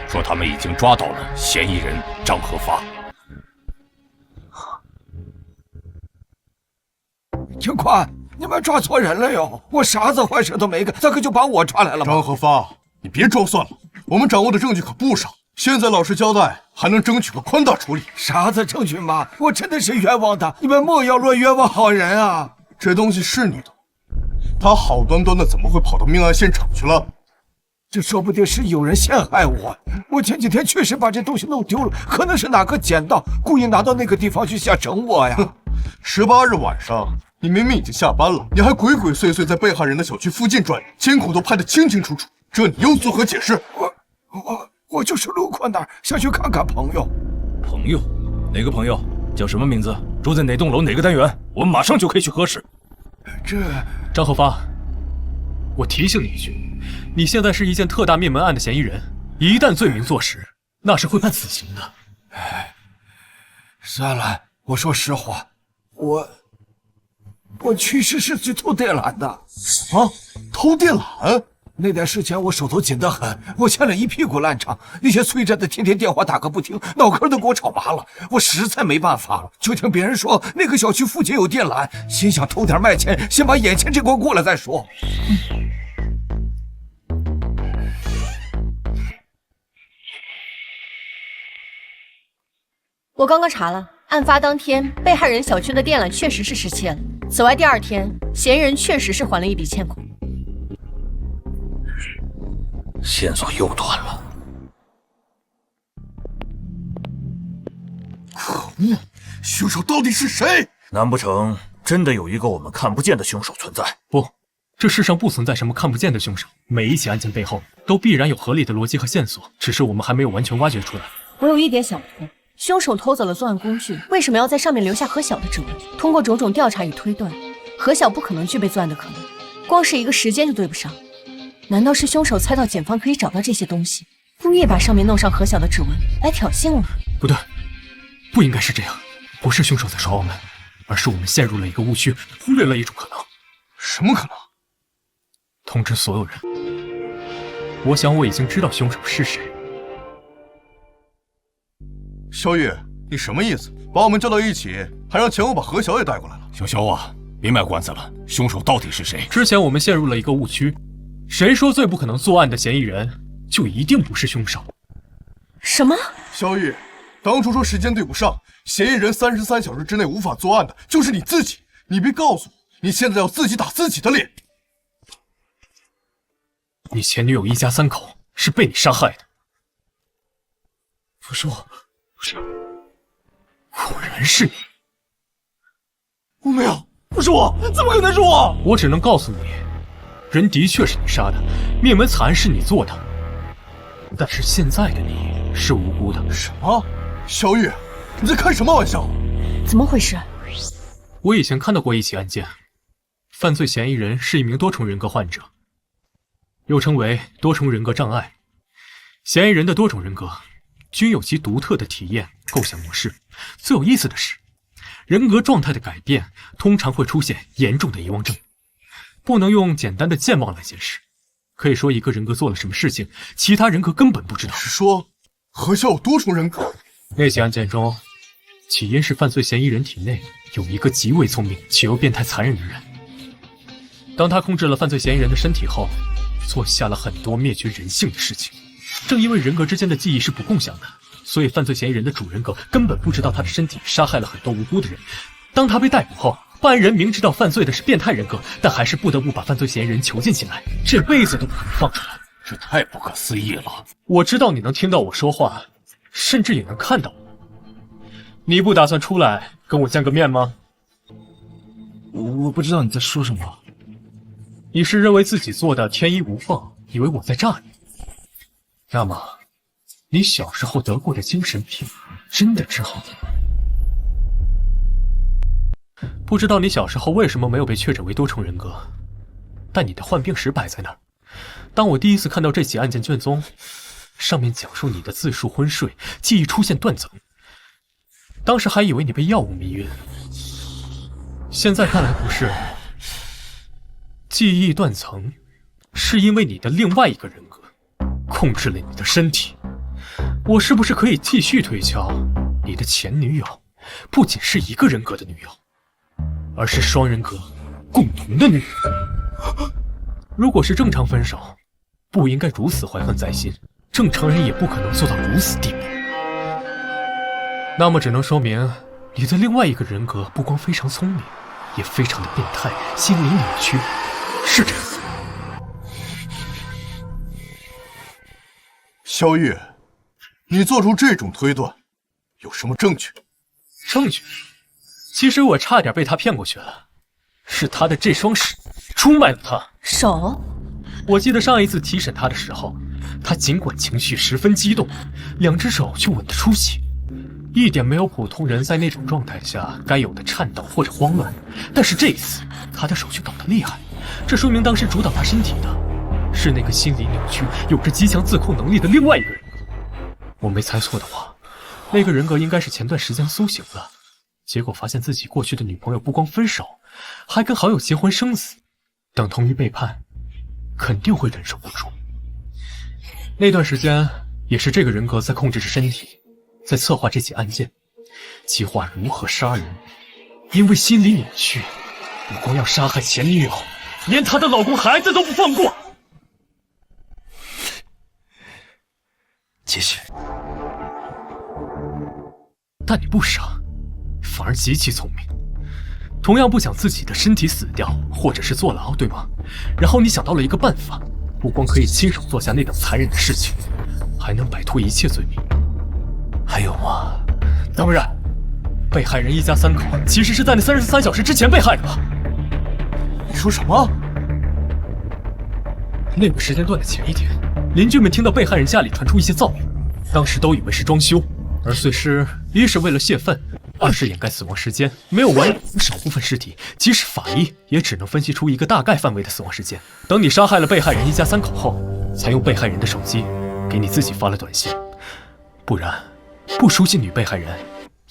说他们已经抓到了嫌疑人张可发。警官，你们抓错人了哟！我啥子坏事都没干，咋可就把我抓来了吗？张和发，你别装蒜了，我们掌握的证据可不少，现在老实交代，还能争取个宽大处理。啥子证据嘛？我真的是冤枉的，你们莫要乱冤枉好人啊！这东西是你的，他好端端的怎么会跑到命案现场去了？这说不定是有人陷害我。我前几天确实把这东西弄丢了，可能是哪个捡到，故意拿到那个地方去想整我呀。18日晚上，你明明已经下班了，你还鬼鬼祟祟在被害人的小区附近转悠，监控都拍得清清楚楚，这你又作何解释？我就是路过那儿，想去看看朋友。朋友？哪个朋友？叫什么名字？住在哪栋楼哪个单元？我们马上就可以去核实。张鹤发，我提醒你一句，你现在是一件特大灭门案的嫌疑人，一旦罪名坐实，那是会判死刑的。算了，我说实话，我确实是去偷电缆的。什么？偷电缆？那点事情我手头紧得很，我欠了一屁股烂账，那些催债的天天电话打个不停，脑壳都给我吵麻了，我实在没办法了，就听别人说那个小区附近有电缆，心想偷点卖钱，先把眼前这关过了再说。我刚刚查了，案发当天被害人小区的电缆确实是失窃了。此外，第二天嫌疑人确实是还了一笔欠款。线索又断了。可恶！凶手到底是谁？难不成真的有一个我们看不见的凶手存在？不，这世上不存在什么看不见的凶手，每一起案件背后都必然有合理的逻辑和线索，只是我们还没有完全挖掘出来。我有一点想不通，凶手偷走了作案工具，为什么要在上面留下何晓的指纹？通过种种调查与推断，何晓不可能具备作案的可能，光是一个时间就对不上。难道是凶手猜到检方可以找到这些东西，故意把上面弄上何晓的指纹来挑衅我们？不对，不应该是这样，不是凶手在耍我们，而是我们陷入了一个误区，忽略了一种可能。什么可能？通知所有人，我想我已经知道凶手是谁。萧玉，你什么意思？把我们叫到一起，还让钱武把何晓也带过来了。小肖啊，别卖关子了，凶手到底是谁？之前我们陷入了一个误区，谁说最不可能作案的嫌疑人就一定不是凶手？什么？萧玉，当初说时间对不上，嫌疑人33小时之内无法作案的就是你自己，你别告诉我，你现在要自己打自己的脸。你前女友一家3口是被你杀害的。不是我，不是，果然是你。我没有，不是我，怎么可能是我？我只能告诉你，人的确是你杀的，灭门惨案是你做的，但是现在的你是无辜的。什么？萧玉，你在开什么玩笑？怎么回事？我以前看到过一起案件，犯罪嫌疑人是一名多重人格患者，又称为多重人格障碍。嫌疑人的多种人格均有其独特的体验构想模式。最有意思的是，人格状态的改变通常会出现严重的遗忘症，不能用简单的健忘来解释。可以说，一个人格做了什么事情，其他人格根本不知道。是说何萧有多重人格？那起案件中，起因是犯罪嫌疑人体内有一个极为聪明且又变态残忍的人。当他控制了犯罪嫌疑人的身体后，做下了很多灭绝人性的事情。正因为人格之间的记忆是不共享的，所以犯罪嫌疑人的主人格根本不知道他的身体杀害了很多无辜的人。当他被逮捕后，办案人明知道犯罪的是变态人格，但还是不得不把犯罪嫌疑人囚禁起来，这辈子都不可能放出来。这太不可思议了！我知道你能听到我说话，甚至也能看到我。你不打算出来跟我见个面吗？我不知道你在说什么。你是认为自己做的天衣无缝，以为我在诈你？那么，你小时候得过的精神病真的治好了吗？不知道你小时候为什么没有被确诊为多重人格，但你的患病史摆在那儿。当我第一次看到这起案件卷宗，上面讲述你的自述昏睡，记忆出现断层，当时还以为你被药物迷晕，现在看来不是。记忆断层是因为你的另外一个人格控制了你的身体。我是不是可以继续推敲，你的前女友不仅是一个人格的女友，而是双人格共同的女友？如果是正常分手，不应该如此怀恨在心，正常人也不可能做到如此地步。那么只能说明你的另外一个人格不光非常聪明，也非常的变态，心理扭曲，是这样。萧玉，你做出这种推断，有什么证据？证据？其实我差点被他骗过去了，是他的这双手出卖了他。手？我记得上一次提审他的时候，他尽管情绪十分激动，两只手却稳得出奇，一点没有普通人在那种状态下该有的颤抖或者慌乱。但是这一次，他的手却抖得厉害，这说明当时主导他身体的是那个心理扭曲、有着极强自控能力的另外一个人格。我没猜错的话，那个人格应该是前段时间苏醒了，结果发现自己过去的女朋友不光分手，还跟好友结婚生子，等同于背叛，肯定会忍受不住。那段时间也是这个人格在控制着身体，在策划这起案件，计划如何杀人。因为心理扭曲，不光要杀害前女友，连她的老公孩子都不放过。继续。但你不傻，反而极其聪明，同样不想自己的身体死掉，或者是坐牢，对吗？然后你想到了一个办法，不光可以亲手做下那等残忍的事情，还能摆脱一切罪名。还有吗？当然，被害人一家三口其实是在那33小时之前被害的吧？你说什么？那个时间段的前一天，邻居们听到被害人家里传出一些噪音，当时都以为是装修。而碎尸一是为了泄愤，二是掩盖死亡时间，没有完整少部分尸体，即使法医也只能分析出一个大概范围的死亡时间。等你杀害了被害人一家三口后，才用被害人的手机给你自己发了短信，不然不熟悉女被害人，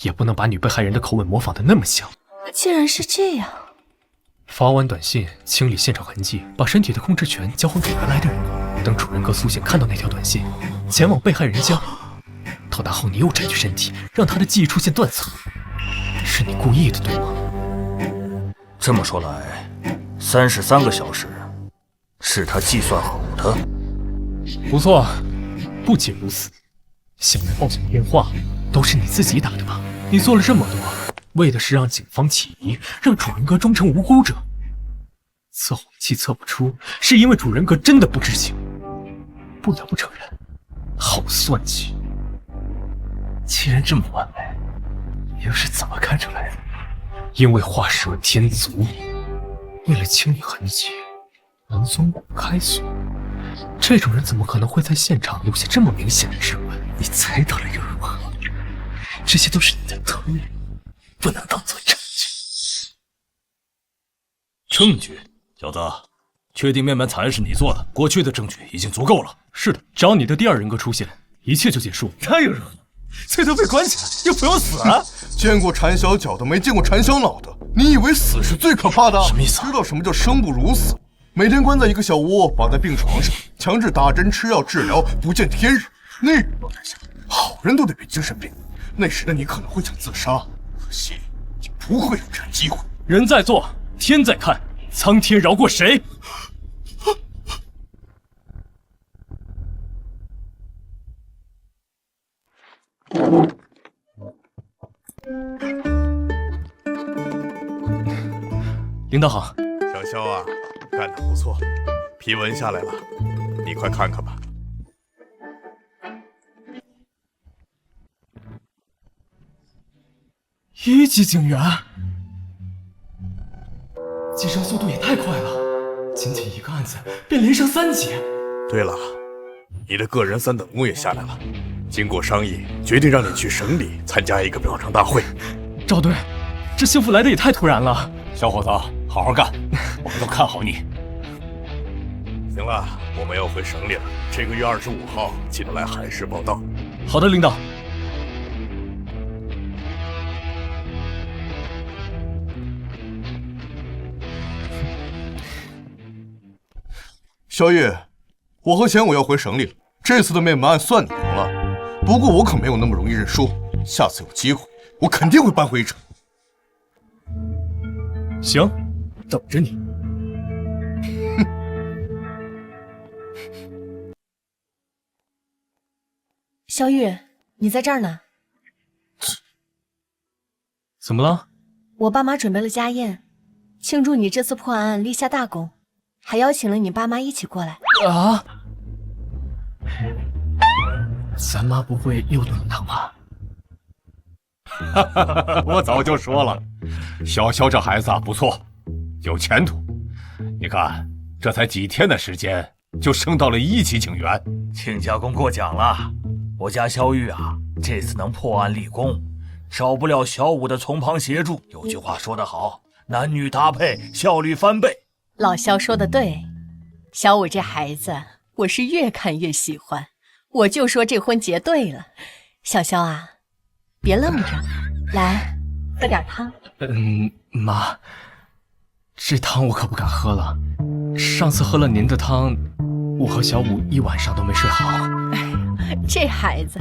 也不能把女被害人的口吻模仿得那么像。既然是这样，发完短信，清理现场痕迹，把身体的控制权交还给原来的人格。等主人格苏醒看到那条短信，前往被害人家。到达后，你又占据身体，让他的记忆出现断层，是你故意的，对吗？这么说来，33个小时是他计算好的。不错，不仅如此，想来报警电话都是你自己打的吧？你做了这么多，为的是让警方起疑，让主人格装成无辜者。测谎器测不出，是因为主人格真的不知情。不得不承认，好算计。既然这么完美，又是怎么看出来的？因为画蛇添足，为了清理痕迹，门锁我开锁。这种人怎么可能会在现场留下这么明显的指纹？你猜到了又如何？这些都是你的推理，不能当做证据。证据，小子，确定面板惨案是你做的，过去的证据已经足够了。是的，只要你的第二人格出现，一切就结束。那又如何？最多被关起来，又不用死啊！见过缠小脚的，没见过缠小脑的。你以为死是最可怕的？什么意思啊？知道什么叫生不如死？每天关在一个小窝，绑在病床上，强制打针吃药治疗，不见天日。那个状态下，好人都得变精神病。那时的你可能会想自杀，可惜你不会有这样机会。人在做，天在看，苍天饶过谁？领导好。小肖啊，干得不错，批文下来了，你快看看吧。1级警员，晋升速度也太快了，仅仅一个案子便连升3级。对了，你的个人3等功也下来了，经过商议，决定让你去省里参加一个表彰大会。赵队，这幸福来的也太突然了。小伙子，好好干，我们都看好你。行了，我们要回省里了，这个月25号记得来海市报道。好的，领导。小雨，我和贤武要回省里了，这次的灭门案算你赢了，不过我可没有那么容易认输，下次有机会，我肯定会扳回一城。行，等着你。小雨，你在这儿呢？怎么了？我爸妈准备了家宴，庆祝你这次破案立下大功，还邀请了你爸妈一起过来。啊！咱妈不会又炖汤吧？我早就说了，小肖这孩子啊不错，有前途。你看，这才几天的时间，就升到了1级警员。亲家公过奖了，我家肖玉啊，这次能破案立功，少不了小武的从旁协助。有句话说得好，男女搭配，效率翻倍。老肖说的对，小武这孩子，我是越看越喜欢。我就说这婚结对了。小肖啊，别愣着，来喝点汤。妈，这汤我可不敢喝了。上次喝了您的汤，我和小武一晚上都没睡好。这孩子，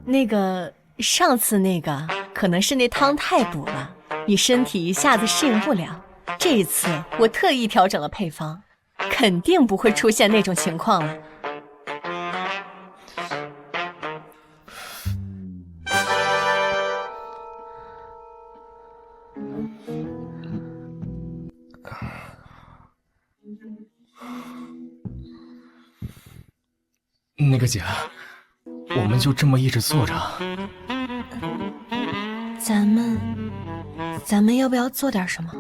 那个，上次那个可能是那汤太补了，你身体一下子适应不了。这一次我特意调整了配方，肯定不会出现那种情况了。那个姐，我们就这么一直坐着。咱们要不要做点什么？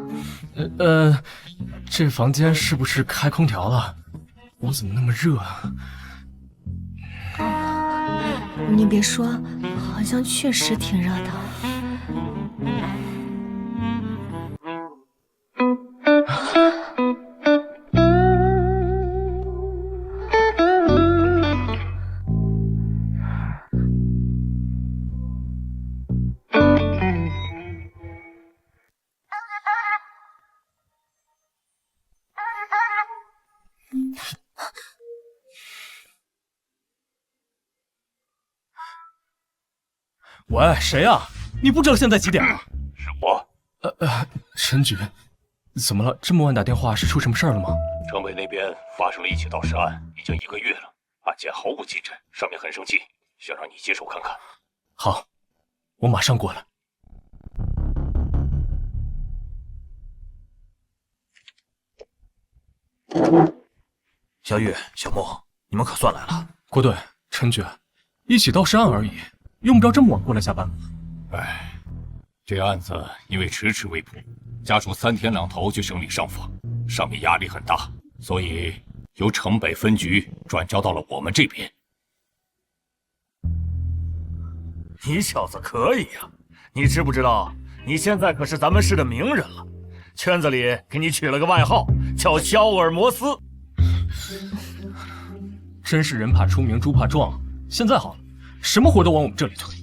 这房间是不是开空调了？我怎么那么热啊？你别说，好像确实挺热的。喂，谁啊？你不知道现在几点了？是我。陈局，怎么了？这么晚打电话是出什么事儿了吗？城北那边发生了一起盗尸案，已经1个月了，案件毫无进展，上面很生气，想让你接手看看。好，我马上过来。小雨、小莫，你们可算来了。郭队、陈局，一起盗尸案而已，用不着这么晚过来下班。哎，这案子因为迟迟未破，家属3天2头去省里上访，上面压力很大，所以由城北分局转交到了我们这边。你小子可以呀！你知不知道，你现在可是咱们市的名人了，圈子里给你取了个外号，叫肖尔摩斯。真是人怕出名猪怕壮。现在好了，什么活都往我们这里推。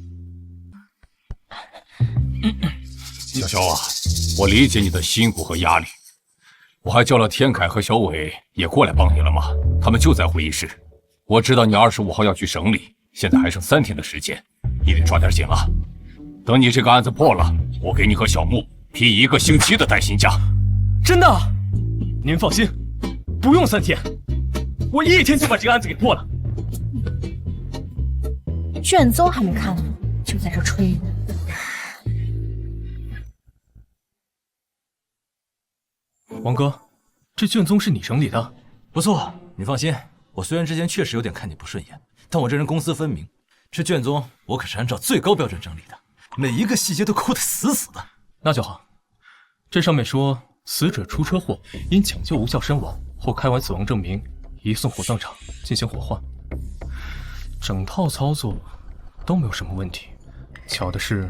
小肖啊，我理解你的辛苦和压力。我还叫了天凯和小伟也过来帮你了嘛，他们就在会议室。我知道你25号要去省里，现在还剩3天的时间，你得抓点紧了。等你这个案子破了，我给你和小木批1个星期的带薪假。真的？您放心，不用3天，我1天就把这个案子给破了。卷宗还没看呢，就在这吹。王哥，这卷宗是你整理的？不错，你放心。我虽然之前确实有点看你不顺眼，但我这人公私分明。这卷宗我可是按照最高标准整理的，每一个细节都抠得死死的。那就好。这上面说，死者出车祸因抢救无效身亡，后开完死亡证明，移送火葬场进行火化。整套操作都没有什么问题。巧的是，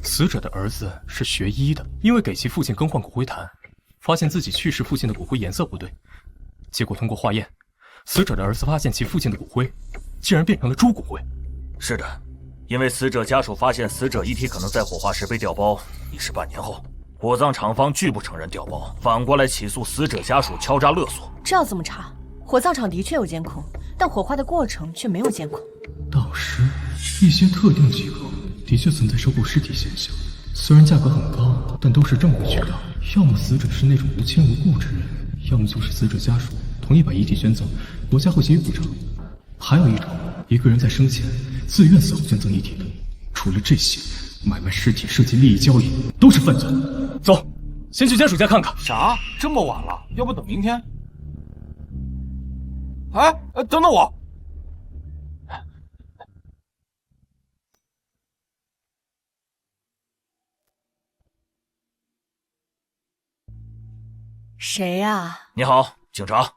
死者的儿子是学医的，因为给其父亲更换骨灰坛，发现自己去世父亲的骨灰颜色不对，结果通过化验，死者的儿子发现其父亲的骨灰竟然变成了猪骨灰。是的，因为死者家属发现死者遗体可能在火化时被调包，已是半年后，火葬厂方拒不承认调包，反过来起诉死者家属敲诈勒索。这要怎么查？火葬场的确有监控，但火化的过程却没有监控。到时，一些特定机构的确存在收购尸体现象，虽然价格很高，但都是正规渠道。要么死者是那种无亲无故之人，要么就是死者家属同意把遗体捐赠，国家会给予补偿。还有一种，一个人在生前自愿死后捐赠遗体的。除了这些，买卖尸体涉及利益交易都是犯罪。走，先去家属家看看。啥？这么晚了？要不等明天？哎，等等我！谁呀？你好，警察。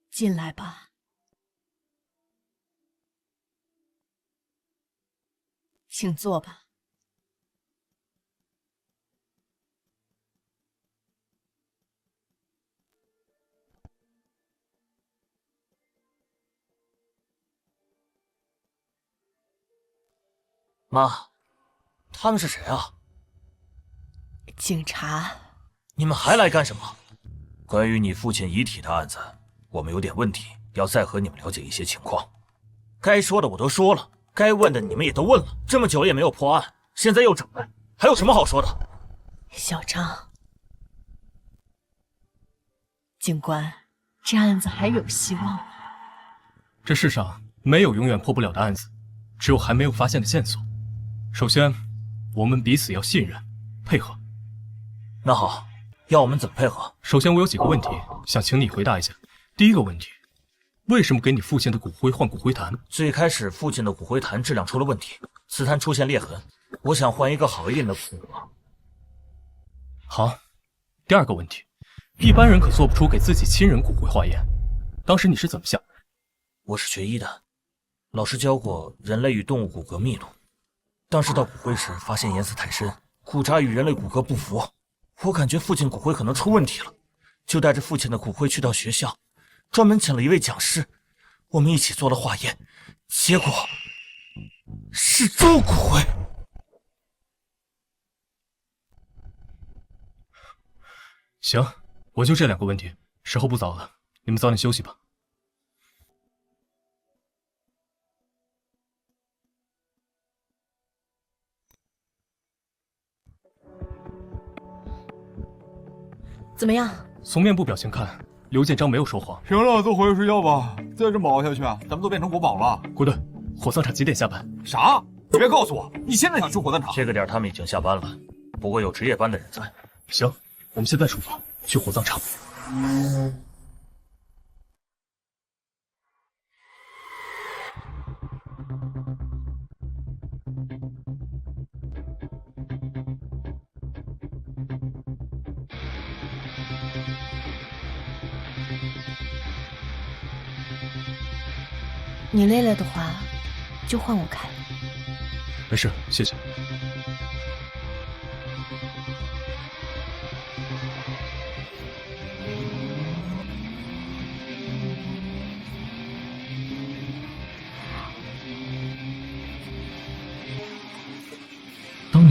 进来吧。请坐吧。妈，他们是谁啊？警察。你们还来干什么？关于你父亲遗体的案子，我们有点问题，要再和你们了解一些情况。该说的我都说了，该问的你们也都问了，这么久也没有破案，现在又整来，还有什么好说的？小张，警官，这案子还有希望。这世上没有永远破不了的案子，只有还没有发现的线索。首先，我们彼此要信任、配合。那好，要我们怎么配合？首先，我有几个问题想请你回答一下。第一个问题，为什么给你父亲的骨灰换骨灰坛？最开始父亲的骨灰坛质量出了问题，瓷坛出现裂痕，我想换一个好一点的骨灰。好。第二个问题，一般人可做不出给自己亲人骨灰化验，当时你是怎么想的？我是学医的，老师教过人类与动物骨骼密度，当时到骨灰时发现颜色太深，骨渣与人类骨骼不符，我感觉父亲骨灰可能出问题了，就带着父亲的骨灰去到学校，专门请了一位讲师，我们一起做了化验，结果是猪骨灰。行，我就这2个问题，时候不早了，你们早点休息吧。怎么样？从面部表情看，刘建章没有说谎。行了，都回去睡觉吧。再这么熬下去，咱们都变成国宝了。顾队，火葬场几点下班？啥？你别告诉我，你现在想去火葬场？这个点他们已经下班了，不过有值夜班的人在。行，我们现在出发去火葬场。你累了的话，就换我开。没事，谢谢。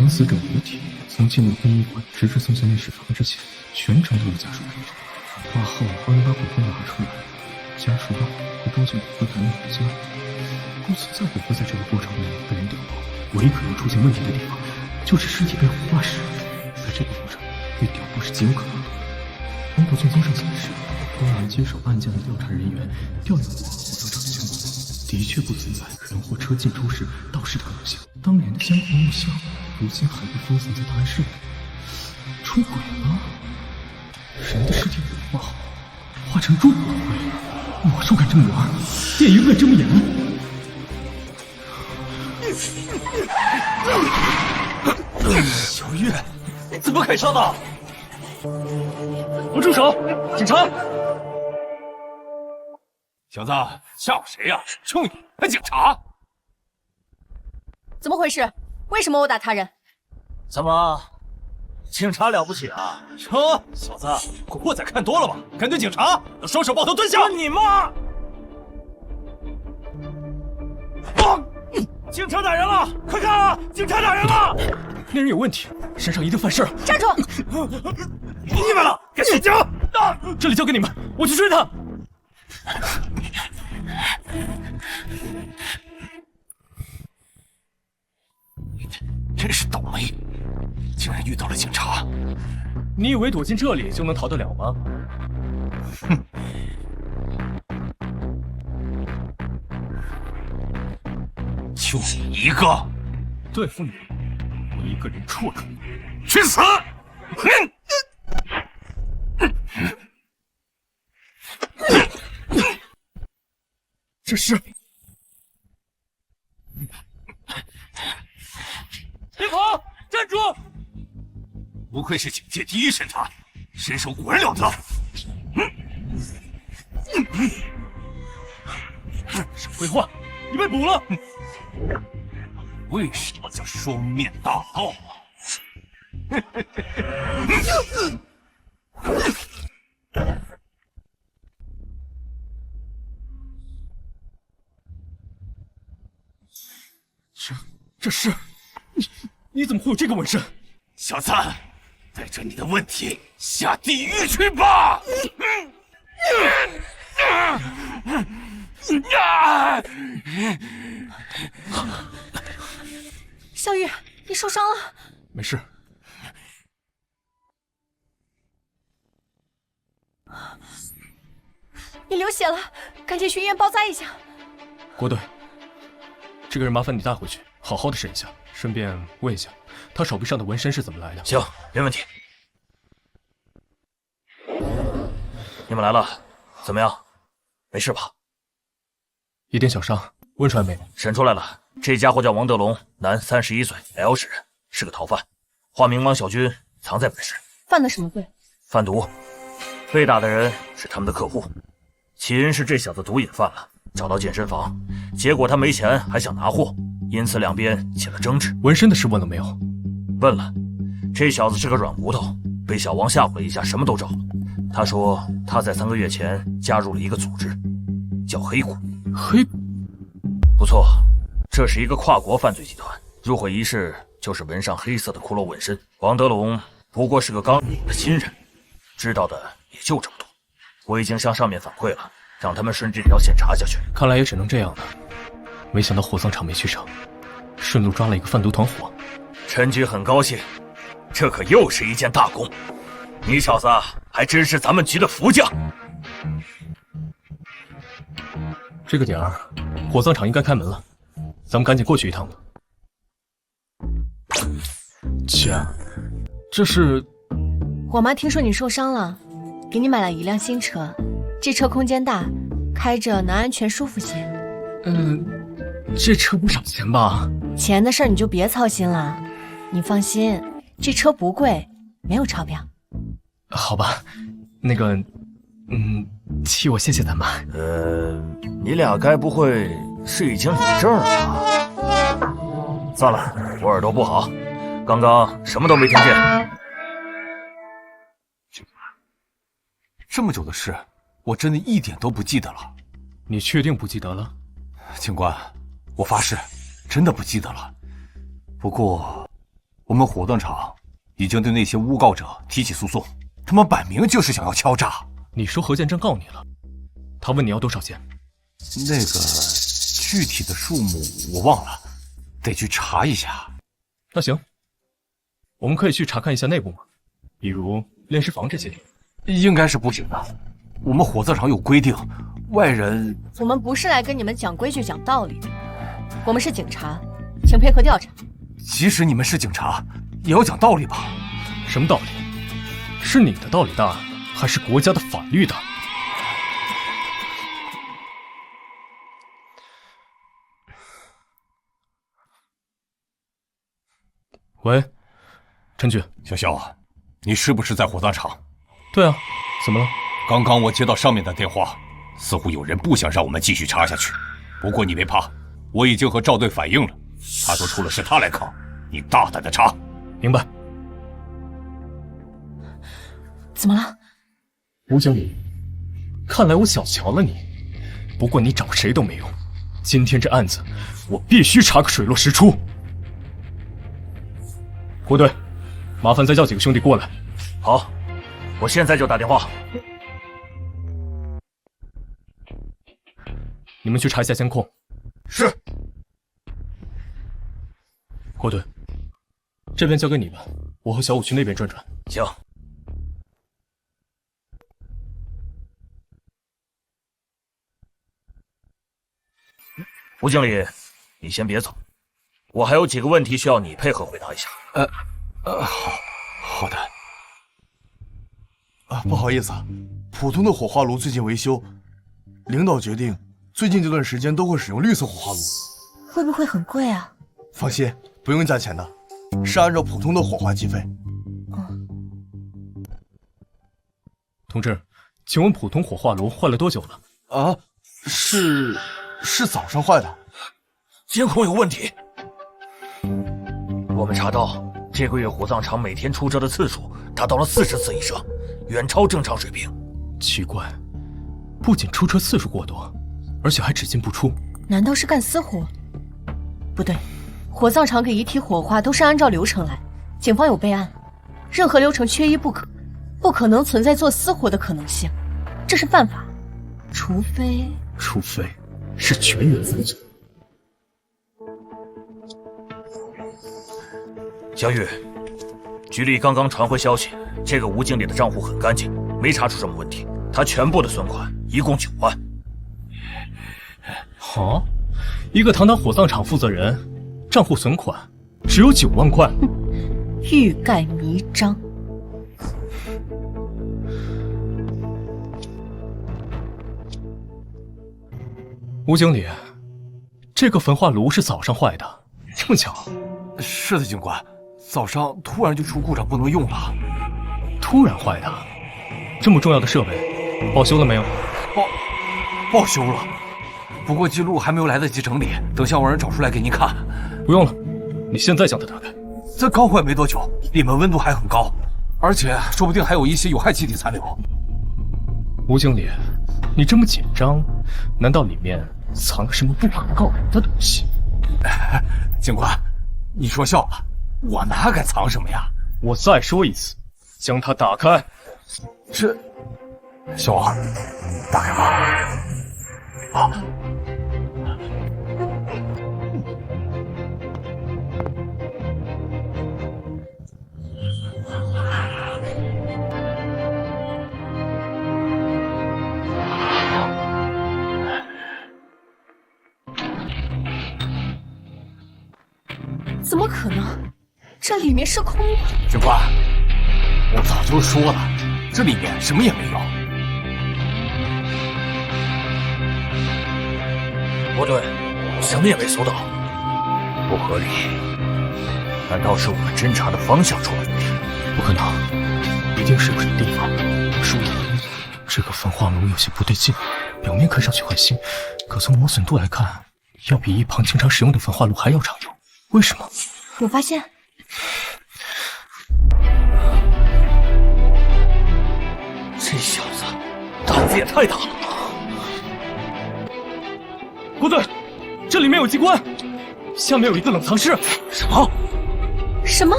连死者遗体从进入殡仪馆直至送向内室房之前，全程都有家属陪着。挂后帮人把骨灰拿出来，家属把骨灰装进骨灰坛里回家，不存在骨灰在这个过程内被人掉落。唯一可能出现问题的地方，就是尸体被火化时，在这个路上被掉落是极有可能的。通过卷宗上显示，公安接手案件的调查人员调用过火葬场的监控，的确不存在人或车进出时盗尸的可能性。当年的香火木像，如今还被封存在档案室里，出轨了。人的尸体火化后，化成猪骨灰，魔术敢这么玩，电影敢这么演。小月，怎么砍伤的？我住手！警察！小子，吓唬谁呀？就你还警察？怎么回事？为什么殴打他人？怎么，警察了不起啊？哟，小子，古惑仔看多了吧？敢对警察？双手抱头蹲下！你妈！警察打人了！快看啊！警察打人了！那人有问题，身上一定犯事。站住！你们了，该睡觉。这里交给你们，我去追他。真是倒霉，竟然遇到了警察。你以为躲进这里就能逃得了吗？哼！就你一个，对付你，我一个人绰绰。去死！这是。别跑！站住！不愧是警界第一神探，身手果然了得。少废话，你被捕了。为什么叫双面大盗啊？这是你怎么会有这个纹身？小子，带着你的问题下地狱去吧！小雨，你受伤了？没事。你流血了，赶紧去医院包扎一下。郭队，这个人麻烦你带回去，好好的审一下，顺便问一下他手臂上的纹身是怎么来的。行，没问题。你们来了，怎么样？没事吧？一点小伤，问出来没？审出来了，这家伙叫王德龙，男，31岁，L 市人，是个逃犯，化名王小军，藏在本市。犯了什么罪？贩毒。被打的人是他们的客户，起因是这小子毒瘾犯了，找到健身房，结果他没钱还想拿货，因此两边起了争执。纹身的事问了没有？问了，这小子是个软骨头，被小王吓唬了一下，什么都招了。他说他在3个月前加入了一个组织，叫黑骨。黑骨？不错，这是一个跨国犯罪集团，入会仪式就是纹上黑色的骷髅纹身。王德龙不过是个刚入的新人，知道的也就这么多。我已经向上面反馈了，让他们顺这条线查下去。看来也只能这样了。没想到火葬场没去成，顺路抓了一个贩毒团伙。陈局很高兴，这可又是一件大功。你小子还真是咱们局的福将。这个点儿，火葬场应该开门了，咱们赶紧过去一趟吧。姐，这是……我妈听说你受伤了，给你买了一辆新车，这车空间大，开着能安全舒服些。这车不少钱吧？钱的事儿你就别操心了，你放心，这车不贵，没有超标。好吧，那个，替我谢谢咱妈。你俩该不会是已经领证了吧？算了，我耳朵不好，刚刚什么都没听见。这么久的事，我真的一点都不记得了。你确定不记得了？警官，我发誓，真的不记得了。不过，我们火葬场已经对那些诬告者提起诉讼，他们摆明就是想要敲诈。你说何建正告你了？他问你要多少钱？那个具体的数目我忘了，得去查一下。那行，我们可以去查看一下内部吗？比如炼尸房这些地方。应该是不行的，我们火葬场有规定，外人……我们不是来跟你们讲规矩、讲道理的，我们是警察，请配合调查。即使你们是警察，也要讲道理吧？什么道理？是你的道理大，还是国家的法律大？喂，陈局，小肖啊，你是不是在火葬场？对啊，怎么了？刚刚我接到上面的电话，似乎有人不想让我们继续查下去。不过你别怕，我已经和赵队反映了，他说出了事他来扛，你大胆的查。明白。怎么了？吴经理，看来我小瞧了你。不过你找谁都没用，今天这案子我必须查个水落石出。郭队，麻烦再叫几个兄弟过来。好，我现在就打电话。你们去查一下监控。是。郭队，这边交给你们，我和小五去那边转转。行。吴经理，你先别走，我还有几个问题需要你配合回答一下。好的。不好意思，普通的火化炉最近维修，领导决定最近这段时间都会使用绿色火化炉。会不会很贵啊？放心，不用加钱的，是按照普通的火化计费。同志，请问普通火化炉坏了多久了？是早上坏的。监控有问题。我们查到这个月火葬场每天出车的次数达到了40次以上，远超正常水平。奇怪，不仅出车次数过多，而且还只进不出。难道是干私活？不对，火葬场给遗体火化都是按照流程来，警方有备案，任何流程缺一不可，不可能存在做私活的可能性，这是犯法。除非是全员犯罪。小雨，局里刚刚传回消息，这个吴经理的账户很干净，没查出什么问题。他全部的存款一共9万。好，一个堂堂火葬场负责人，账户存款只有9万块，欲盖弥彰。吴经理，这个焚化炉是早上坏的，这么巧？是的，警官，早上突然就出故障，不能用了。突然坏的？这么重要的设备，报修了没有？报修了，不过记录还没有来得及整理，等下我让人找出来给您看。不用了，你现在将它打开。这刚坏没多久，里面温度还很高，而且说不定还有一些有害气体残留。吴经理，你这么紧张，难道里面藏了什么不可告人的东西？警官，你说笑了，我哪敢藏什么呀？我再说一次，将它打开。这，小二，打开吧。啊！怎么可能？这里面是空的。警官，我早就说了，这里面什么也没有。不对，什么也没搜到，不合理。难道是我们侦查的方向出了问题？不可能，一定是有什么地方疏离。这个焚化炉有些不对劲，表面看上去很新，可从磨损度来看，要比一旁经常使用的焚化炉还要常用。为什么？我发现，这小子胆子也太大了。不对，这里面有机关，下面有一个冷藏室。什么？什么？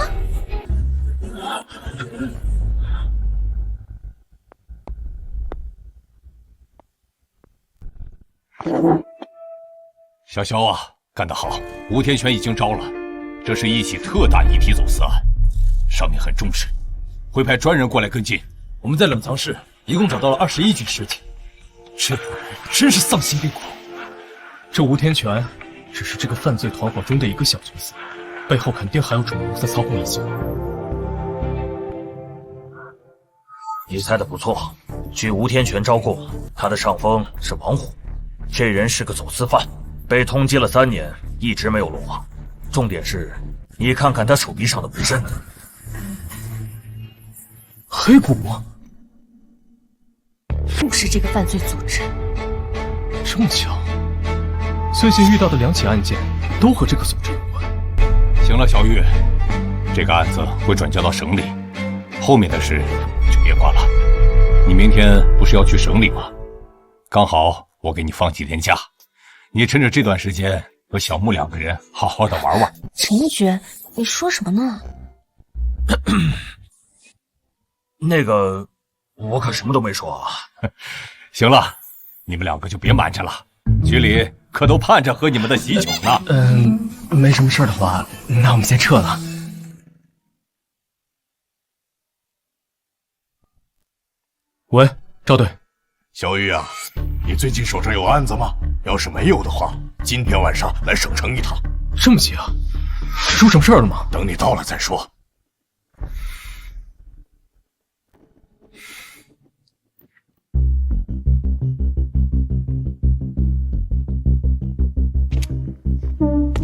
小萧啊，干得好！吴天全已经招了，这是一起特大遗体走私案，上面很重视，会派专人过来跟进。我们在冷藏室一共找到了21具尸体，这真是丧心病狂。这吴天全只是这个犯罪团伙中的一个小角色，背后肯定还有主谋在操控一切。你猜的不错，据吴天全招供，他的上峰是王虎，这人是个走私犯，被通缉了3年，一直没有落网。重点是，你看看他手臂上的纹身，黑骨，又是这个犯罪组织。这么巧，最近遇到的2起案件都和这个组织有关。行了，小玉，这个案子会转交到省里，后面的事就别管了。你明天不是要去省里吗？刚好我给你放几天假，你趁着这段时间和小木2个人好好的玩玩。陈一觉，你说什么呢？那个，我可什么都没说啊。行了，你们2个就别瞒着了，局里可都盼着喝你们的喜酒呢。没什么事的话，那我们先撤了。喂，赵队，小玉啊，你最近手上有案子吗？要是没有的话，今天晚上来省城一趟。这么急啊？出什么事儿了吗？等你到了再说。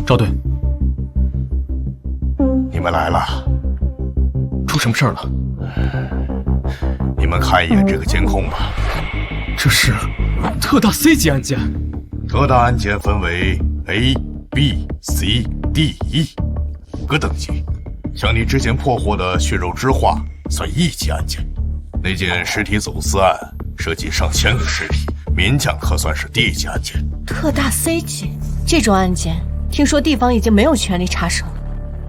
赵队，你们来了，出什么事儿了？你们看一眼这个监控吧。这是特大 C 级案件。特大案件分为 A、B、C、D、E 5个等级。像你之前破获的血肉之化算1级案件，那件尸体走私案涉及上千个尸体，勉强可算是D 级案件。特大 C 级这种案件，听说地方已经没有权利插手，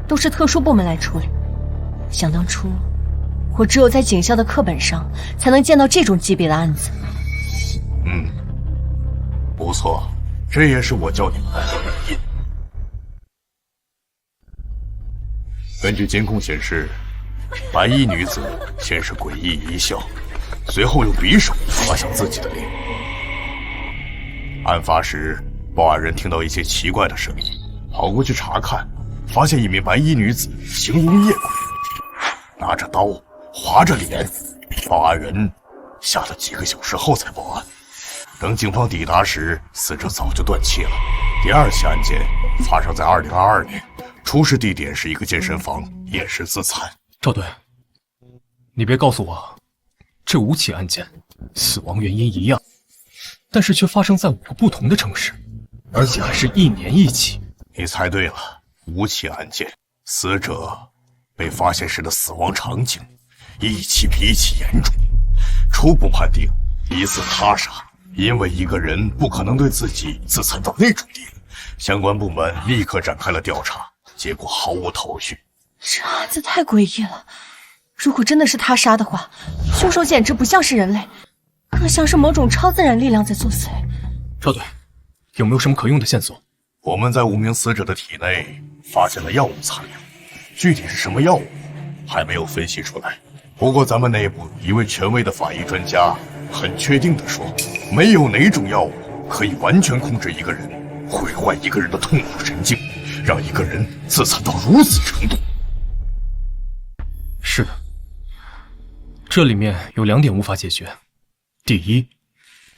都是特殊部门来处理。想当初，我只有在警校的课本上才能见到这种级别的案子。不错，这也是我叫你们来的原因。根据监控显示，白衣女子先是诡异一笑，随后用匕首划向自己的脸。案发时，报案人听到一些奇怪的声音，跑过去查看，发现一名白衣女子形容夜鬼，拿着刀划着脸。报案人吓了几个小时后才报案。等警方抵达时，死者早就断气了。第2起案件发生在2022年，出事地点是一个健身房，也是自残。赵队，你别告诉我，这5起案件死亡原因一样，但是却发生在5个不同的城市，而且还是1年1起。你猜对了，5起案件，死者被发现时的死亡场景一起比一起严重，初步判定疑似他杀。因为一个人不可能对自己自残到那种地步，相关部门立刻展开了调查，结果毫无头绪。这案子太诡异了，如果真的是他杀的话，凶手简直不像是人类，更像是某种超自然力量在作祟。赵队，有没有什么可用的线索？我们在5名死者的体内发现了药物残留，具体是什么药物还没有分析出来。不过咱们内部一位权威的法医专家很确定地说，没有哪种药物可以完全控制一个人，毁坏一个人的痛苦神经，让一个人自残到如此程度。是的，这里面有2点无法解决。第一，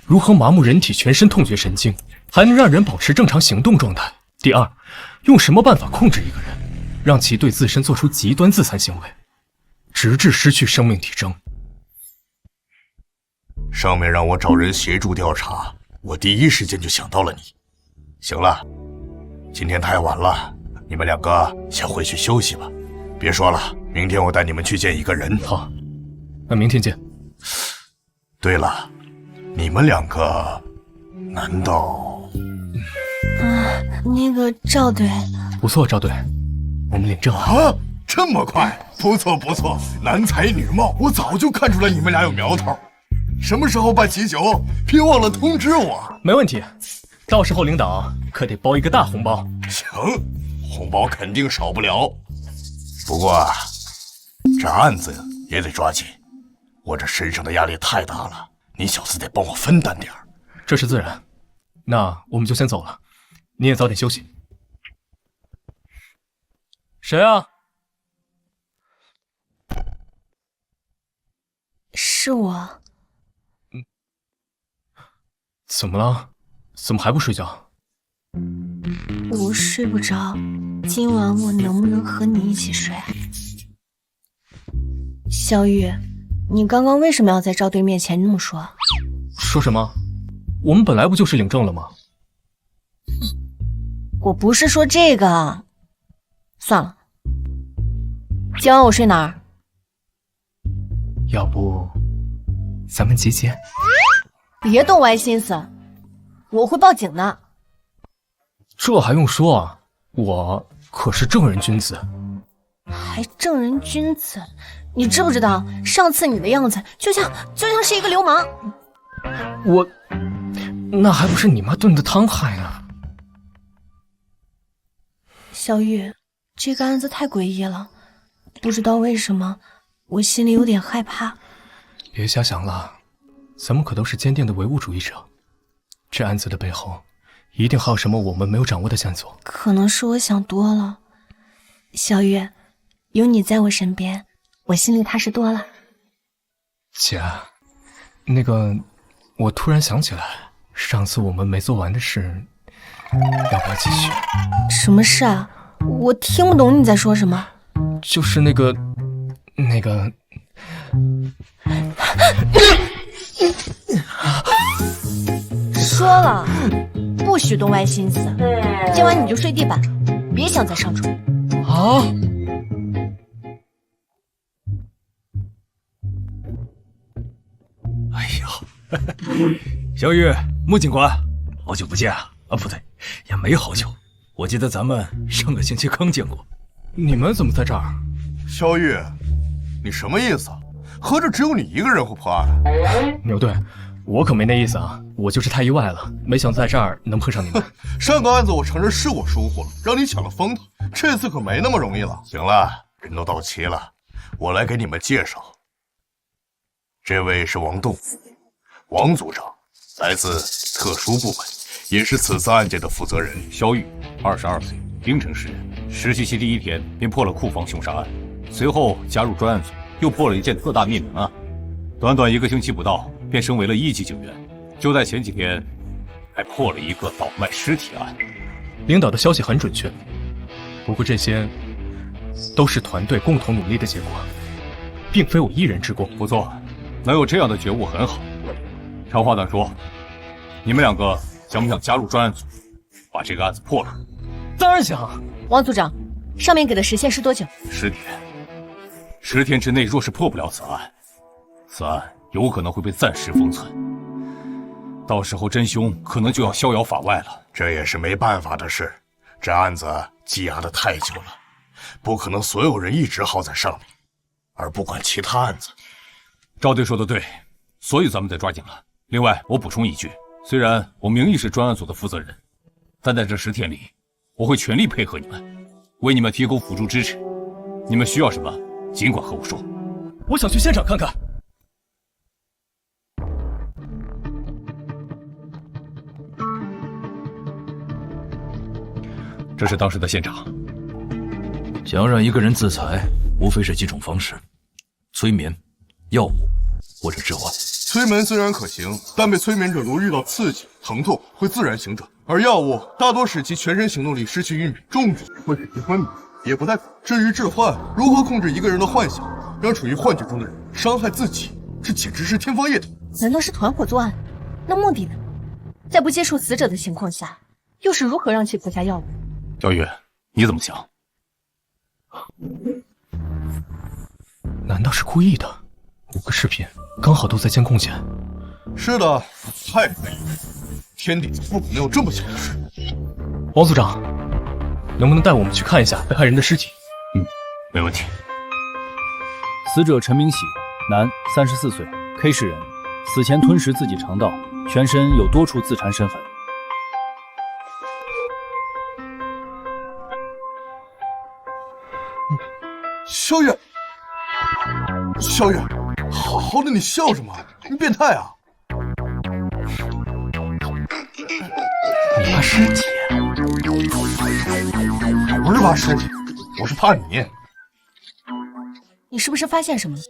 如何麻木人体全身痛觉神经，还能让人保持正常行动状态？第二，用什么办法控制一个人，让其对自身做出极端自残行为，直至失去生命体征？上面让我找人协助调查，我第一时间就想到了你。行了，今天太晚了，你们2个先回去休息吧。别说了，明天我带你们去见一个人。好，那明天见。对了，你们2个难道……那个赵队，不错，赵队，我们领证了。啊，这么快？不错不错，男才女貌，我早就看出来你们俩有苗头。什么时候办喜酒？别忘了通知我。没问题，到时候领导可得包一个大红包。行，红包肯定少不了。不过这案子也得抓紧，我这身上的压力太大了，你小子得帮我分担点儿。这是自然。那我们就先走了，你也早点休息。谁啊？是我。怎么了？怎么还不睡觉？我睡不着，今晚我能不能和你一起睡？小雨，你刚刚为什么要在赵队面前那么说？说什么？我们本来不就是领证了吗？我不是说这个。算了，今晚我睡哪儿？要不咱们集结？别动歪心思，我会报警的。这还用说啊？我可是正人君子。还正人君子？你知不知道上次你的样子就像是一个流氓？我那还不是你妈炖的汤害的。小雨，这个案子太诡异了，不知道为什么我心里有点害怕。别瞎想了，咱们可都是坚定的唯物主义者，这案子的背后一定还有什么我们没有掌握的线索。可能是我想多了。小雨，有你在我身边，我心里踏实多了。姐，那个，我突然想起来，上次我们没做完的事，要不要继续？什么事啊？我听不懂你在说什么。就是那个。说了，不许动歪心思。今晚你就睡地板，别想再上床。啊！哎呀，小雨，穆警官，好久不见啊！啊，不对，也没好久。我记得咱们上个星期刚见过。你们怎么在这儿？萧玉，你什么意思？合着只有你一个人会破案？牛队，我可没那意思啊，我就是太意外了，没想到在这儿能碰上你们。上个案子我承认是我疏忽了，让你抢了风头，这次可没那么容易了。行了，人都到齐了，我来给你们介绍。这位是王栋，王组长，来自特殊部门，也是此次案件的负责人。萧玉，22岁，冰城市人，实习期第1天便破了库房凶杀案，随后加入专案组，又破了一件特大灭门案，短短1个星期不到，便升为了1级警员。就在前几天，还破了一个倒卖尸体案。领导的消息很准确，不过这些都是团队共同努力的结果，并非我一人之功。不错，能有这样的觉悟很好。长话短说，你们2个想不想加入专案组，把这个案子破了？当然想。王组长，上面给的时限是多久？10天。10天之内若是破不了此案，此案有可能会被暂时封存，到时候真凶可能就要逍遥法外了。这也是没办法的事，这案子积压的太久了，不可能所有人一直耗在上面，而不管其他案子。赵队说的对，所以咱们得抓紧了。另外，我补充一句，虽然我名义是专案组的负责人，但在这10天里，我会全力配合你们，为你们提供辅助支持。你们需要什么，尽管和我说。我想去现场看看。这是当时的现场。想要让一个人自裁，无非是几种方式：催眠、药物或者致幻。催眠虽然可行，但被催眠者如遇到刺激、疼痛会自然醒转，而药物大多使其全身行动力失去运转，重举会使其昏迷，也不太可。至于致幻，如何控制一个人的幻想，让处于幻觉中的人伤害自己，这简直是天方夜谭。难道是团伙作案？那目的呢？在不接触死者的情况下，又是如何让其服下药物？小雨，你怎么想？难道是故意的？5个视频刚好都在监控前。是的，太废了！天底下不可能有这么巧的事。王组长，能不能带我们去看一下被害人的尸体？没问题。死者陈明喜，男，34岁，K 市人，死前吞食自己肠道，全身有多处自残深痕。萧月，萧月，好的，你笑什么？你变态啊！你怕尸体？我不是怕尸体，我是怕你。你是不是发现什么了？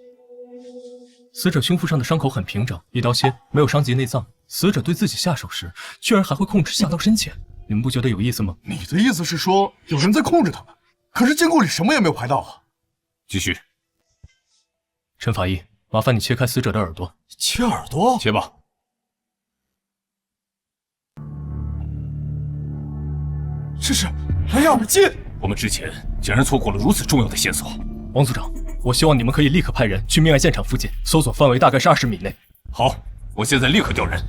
死者胸腹上的伤口很平整，一刀切，没有伤及内脏。死者对自己下手时，居然还会控制下刀深浅，你们不觉得有意思吗？你的意思是说有人在控制他们？可是监控里什么也没有拍到啊！继续。陈法医，麻烦你切开死者的耳朵。切耳朵？切吧。这是蓝牙耳机。我们之前竟然错过了如此重要的线索。王组长，我希望你们可以立刻派人去命案现场附近，搜索范围大概是20米内。好，我现在立刻调人。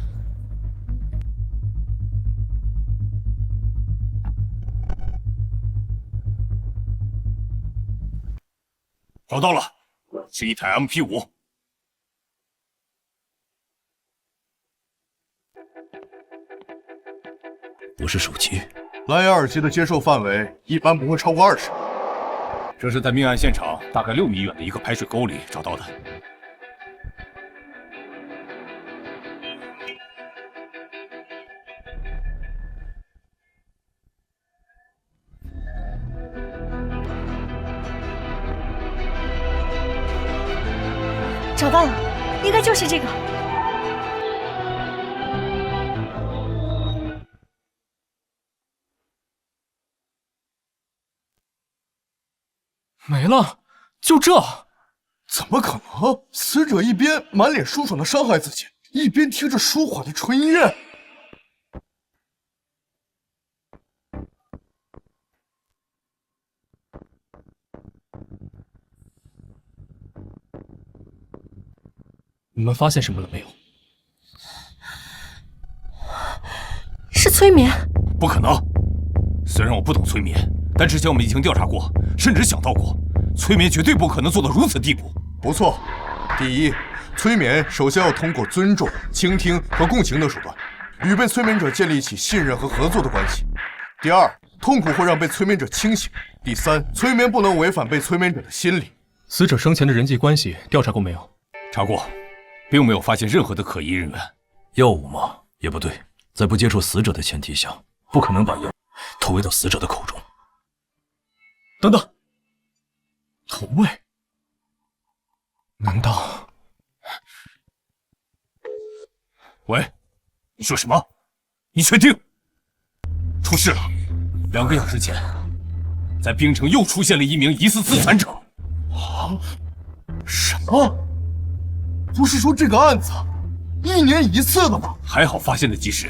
找到了，是一台 MP5。不是手机。蓝牙耳机的接受范围一般不会超过20米。这是在命案现场大概6米远的一个排水沟里找到的。找到了，应该就是这个。没了，就这？怎么可能？死者一边满脸舒爽的伤害自己，一边听着舒缓的纯音乐。你们发现什么了没有？是催眠？不可能！虽然我不懂催眠，但之前我们已经调查过，甚至想到过，催眠绝对不可能做到如此地步。不错，第一，催眠首先要通过尊重、倾听和共情的手段，与被催眠者建立起信任和合作的关系。第二，痛苦会让被催眠者清醒。第三，催眠不能违反被催眠者的心理。死者生前的人际关系调查过没有？查过，并没有发现任何的可疑人员。药物吗？也不对，在不接触死者的前提下，不可能把药投喂到死者的口中。等等，投喂？难道？喂，你说什么？你确定？出事了！2个小时前，在冰城又出现了一名疑似自残者。啊？什么？不是说这个案子1年1次的吗？还好发现的及时，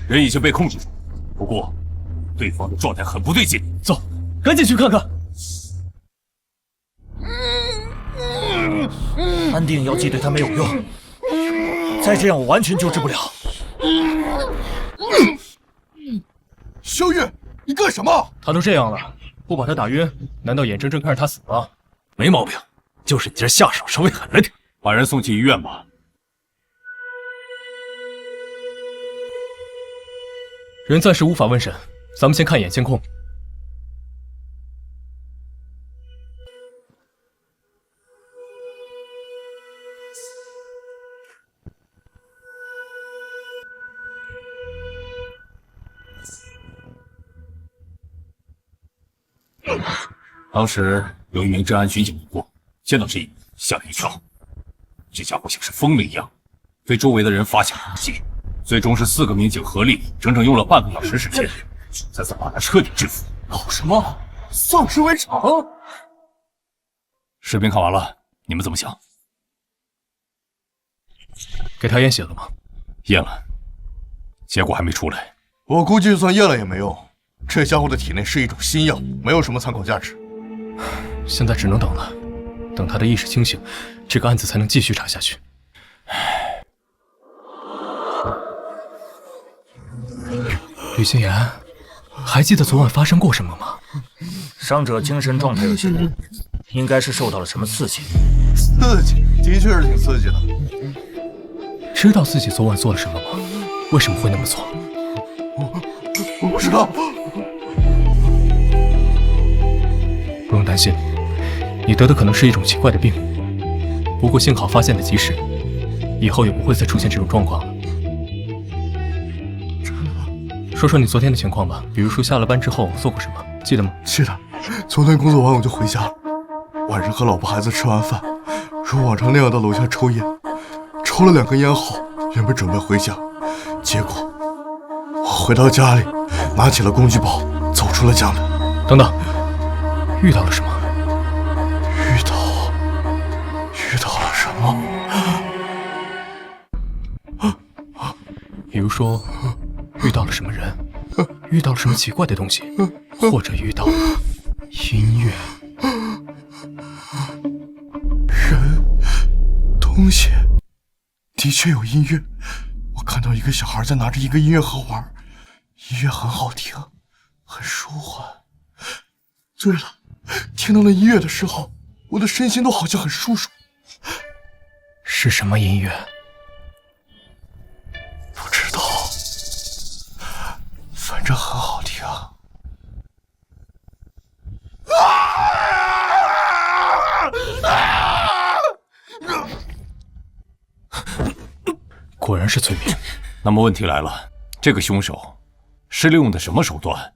人已经被控制住。不过，对方的状态很不对劲。走，赶紧去看看。安定药剂对他没有用，再这样我完全救治不了。萧月，你干什么？他都这样了，不把他打晕，难道眼睁睁看着他死吗？没毛病，就是你这下手稍微狠了点。把人送去医院吧。人暂时无法问审，咱们先看一眼监控。当时有一名治安巡警路过，见到这一幕吓了一跳。这家伙像是疯了一样，对周围的人发起了攻击。最终是4个民警合力，整整用了半个小时时间，才把他彻底制服。搞什么？丧尸围场？视频看完了，你们怎么想？给他验血了吗？验了，结果还没出来。我估计就算验了也没用，这家伙的体内是一种新药，没有什么参考价值。现在只能等了，等他的意识清醒，这个案子才能继续查下去。吕心言，还记得昨晚发生过什么吗？伤者精神状态有些不稳，应该是受到了什么刺激。刺激，的确是挺刺激的。知道自己昨晚做了什么吗？为什么会那么做？我不知道。不用担心，你得的可能是一种奇怪的病，不过幸好发现的及时，以后也不会再出现这种状况了。说说你昨天的情况吧，比如说下了班之后做过什么，记得吗？记得，昨天工作完我就回家了，晚上和老婆孩子吃完饭，如往常那样到楼下抽烟，抽了2根烟后，原本准备回家，结果我回到家里，拿起了工具包，走出了家门。等等，遇到了什么？遇到了什么？比如说，遇到了什么人，遇到了什么奇怪的东西，或者遇到音乐、人、东西，的确有音乐。我看到一个小孩在拿着一个音乐盒玩，音乐很好听，很舒缓。对了，听到了音乐的时候，我的身心都好像很舒爽。是什么音乐？不知道，反正很好听。果然是催眠。那么问题来了，这个凶手是利用的什么手段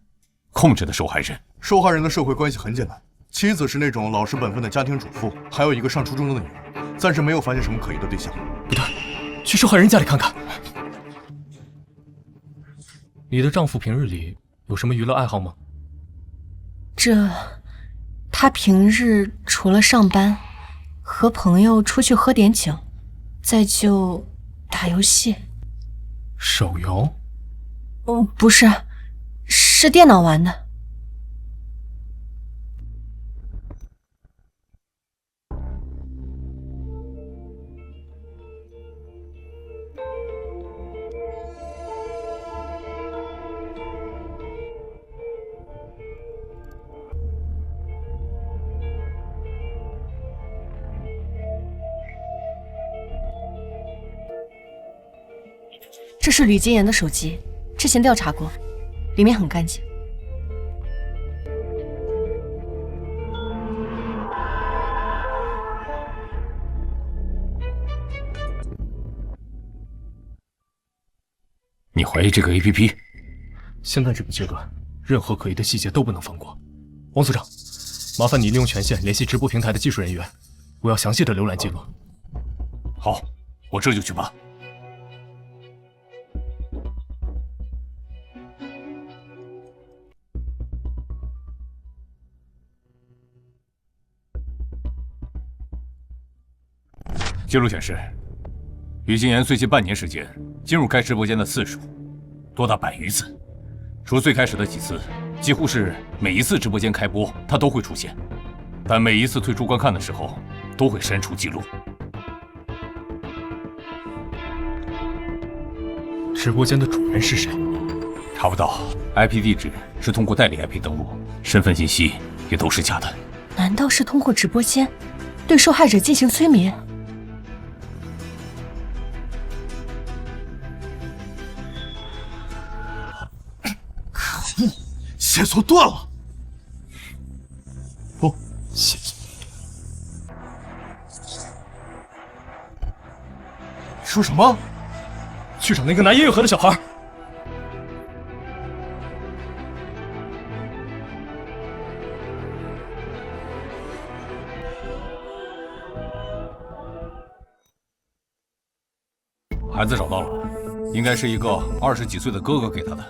控制的受害人？受害人的社会关系很简单，妻子是那种老实本分的家庭主妇，还有一个上初中的女儿，暂时没有发现什么可疑的对象。不对，去受害人家里看看。你的丈夫平日里有什么娱乐爱好吗？他平日除了上班，和朋友出去喝点酒，再就打游戏。手游？不是，是电脑玩的。这是吕金言的手机，之前调查过，里面很干净。你怀疑这个 APP？ 现在这个阶段，任何可疑的细节都不能放过。王所长，麻烦你利用权限联系直播平台的技术人员，我要详细的浏览记录。好，我这就去办。记录显示，于金言最近半年时间进入该直播间的次数多达100余次，除最开始的几次，几乎是每一次直播间开播他都会出现，但每一次退出观看的时候都会删除记录。直播间的主人是谁？查不到 ，IP 地址是通过代理 IP 登录，身份信息也都是假的。难道是通过直播间对受害者进行催眠？可恶，线索断了！不，线索。你说什么？去找那个拿音乐盒的小孩。孩子找到了，应该是一个20几岁的哥哥给他的。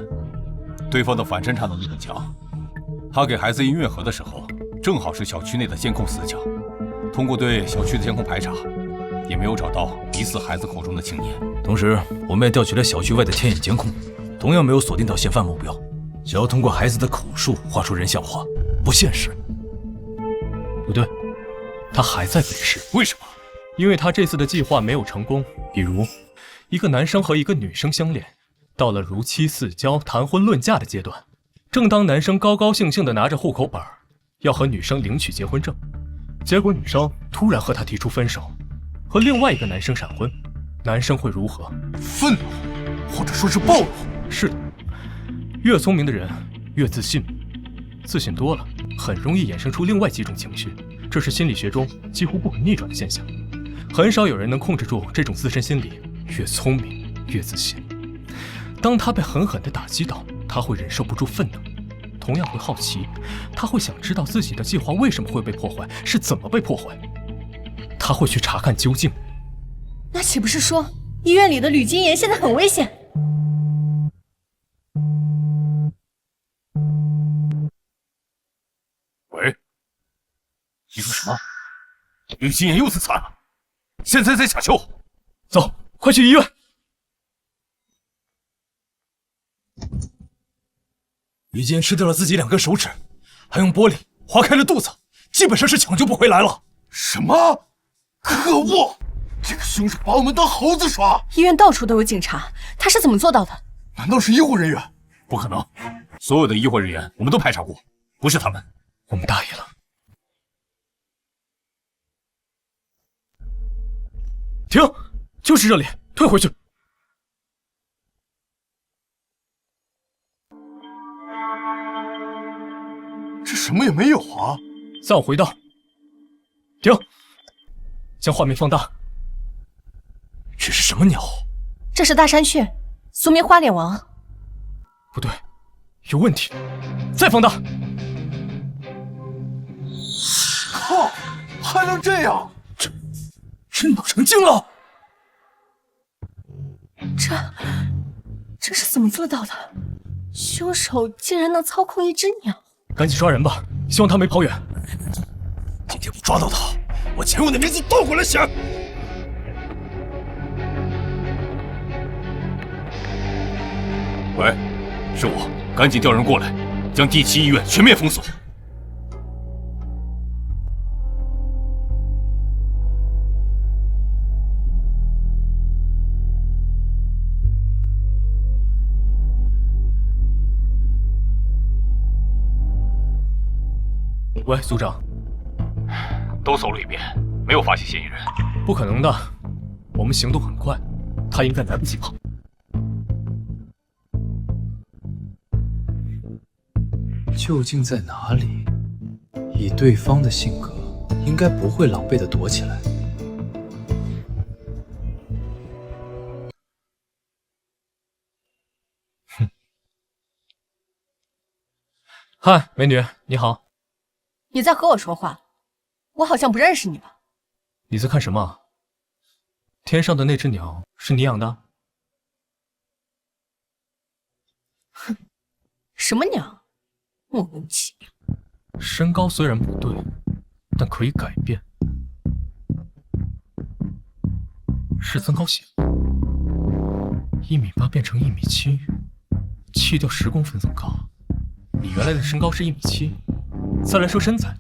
对方的反侦查能力很强，他给孩子音乐盒的时候，正好是小区内的监控死角。通过对小区的监控排查，也没有找到疑似孩子口中的青年。同时，我们也调取了小区外的天眼监控，同样没有锁定到嫌犯目标。想要通过孩子的口述画出人像画，不现实。不对，他还在北市。为什么？因为他这次的计划没有成功。比如，一个男生和一个女生相恋，到了如期似交、谈婚论嫁的阶段。正当男生高高兴兴地拿着户口本，要和女生领取结婚证，结果女生突然和他提出分手，和另外一个男生闪婚。男生会如何？愤怒，或者说是暴怒。是的，越聪明的人越自信，自信多了很容易衍生出另外几种情绪，这是心理学中几乎不可逆转的现象，很少有人能控制住这种自身心理。越聪明越自信，当他被狠狠地打击到，他会忍受不住愤怒，同样会好奇，他会想知道自己的计划为什么会被破坏，是怎么被破坏，他会去查看究竟。那岂不是说医院里的吕金言现在很危险？喂，你说什么？吕金言又自残了，现在在抢救。走，快去医院！吕金吃掉了自己2根手指，还用玻璃划开了肚子，基本上是抢救不回来了。什么？可恶！这个凶手把我们当猴子耍！医院到处都有警察，他是怎么做到的？难道是医护人员？不可能，所有的医护人员我们都排查过，不是他们。我们大意了。停！就是这里，退回去。这什么也没有啊！再往回倒。停！将画面放大。这是什么鸟？这是大山雀，苏棉花脸王。不对，有问题。再放大。靠！还能这样？这鸟成精了！这是怎么做到的？凶手竟然能操控一只鸟！赶紧抓人吧，希望他没跑远。今天不抓到他，我前任的名字倒过来写。喂，是我，赶紧调人过来，将第7医院全面封锁。喂，组长，都搜了一遍，没有发现嫌疑人。不可能的，我们行动很快，他应该来不及跑。究竟在哪里？以对方的性格，应该不会狼狈地躲起来。哼。嗨，美女，你好。你在和我说话？我好像不认识你吧？你在看什么？天上的那只鸟是你养的？哼，什么鸟？莫名其妙。身高虽然不对，但可以改变。是增高鞋。1.8米变成1.7米，去掉10公分增高。你原来的身高是1.7米。再来说身材，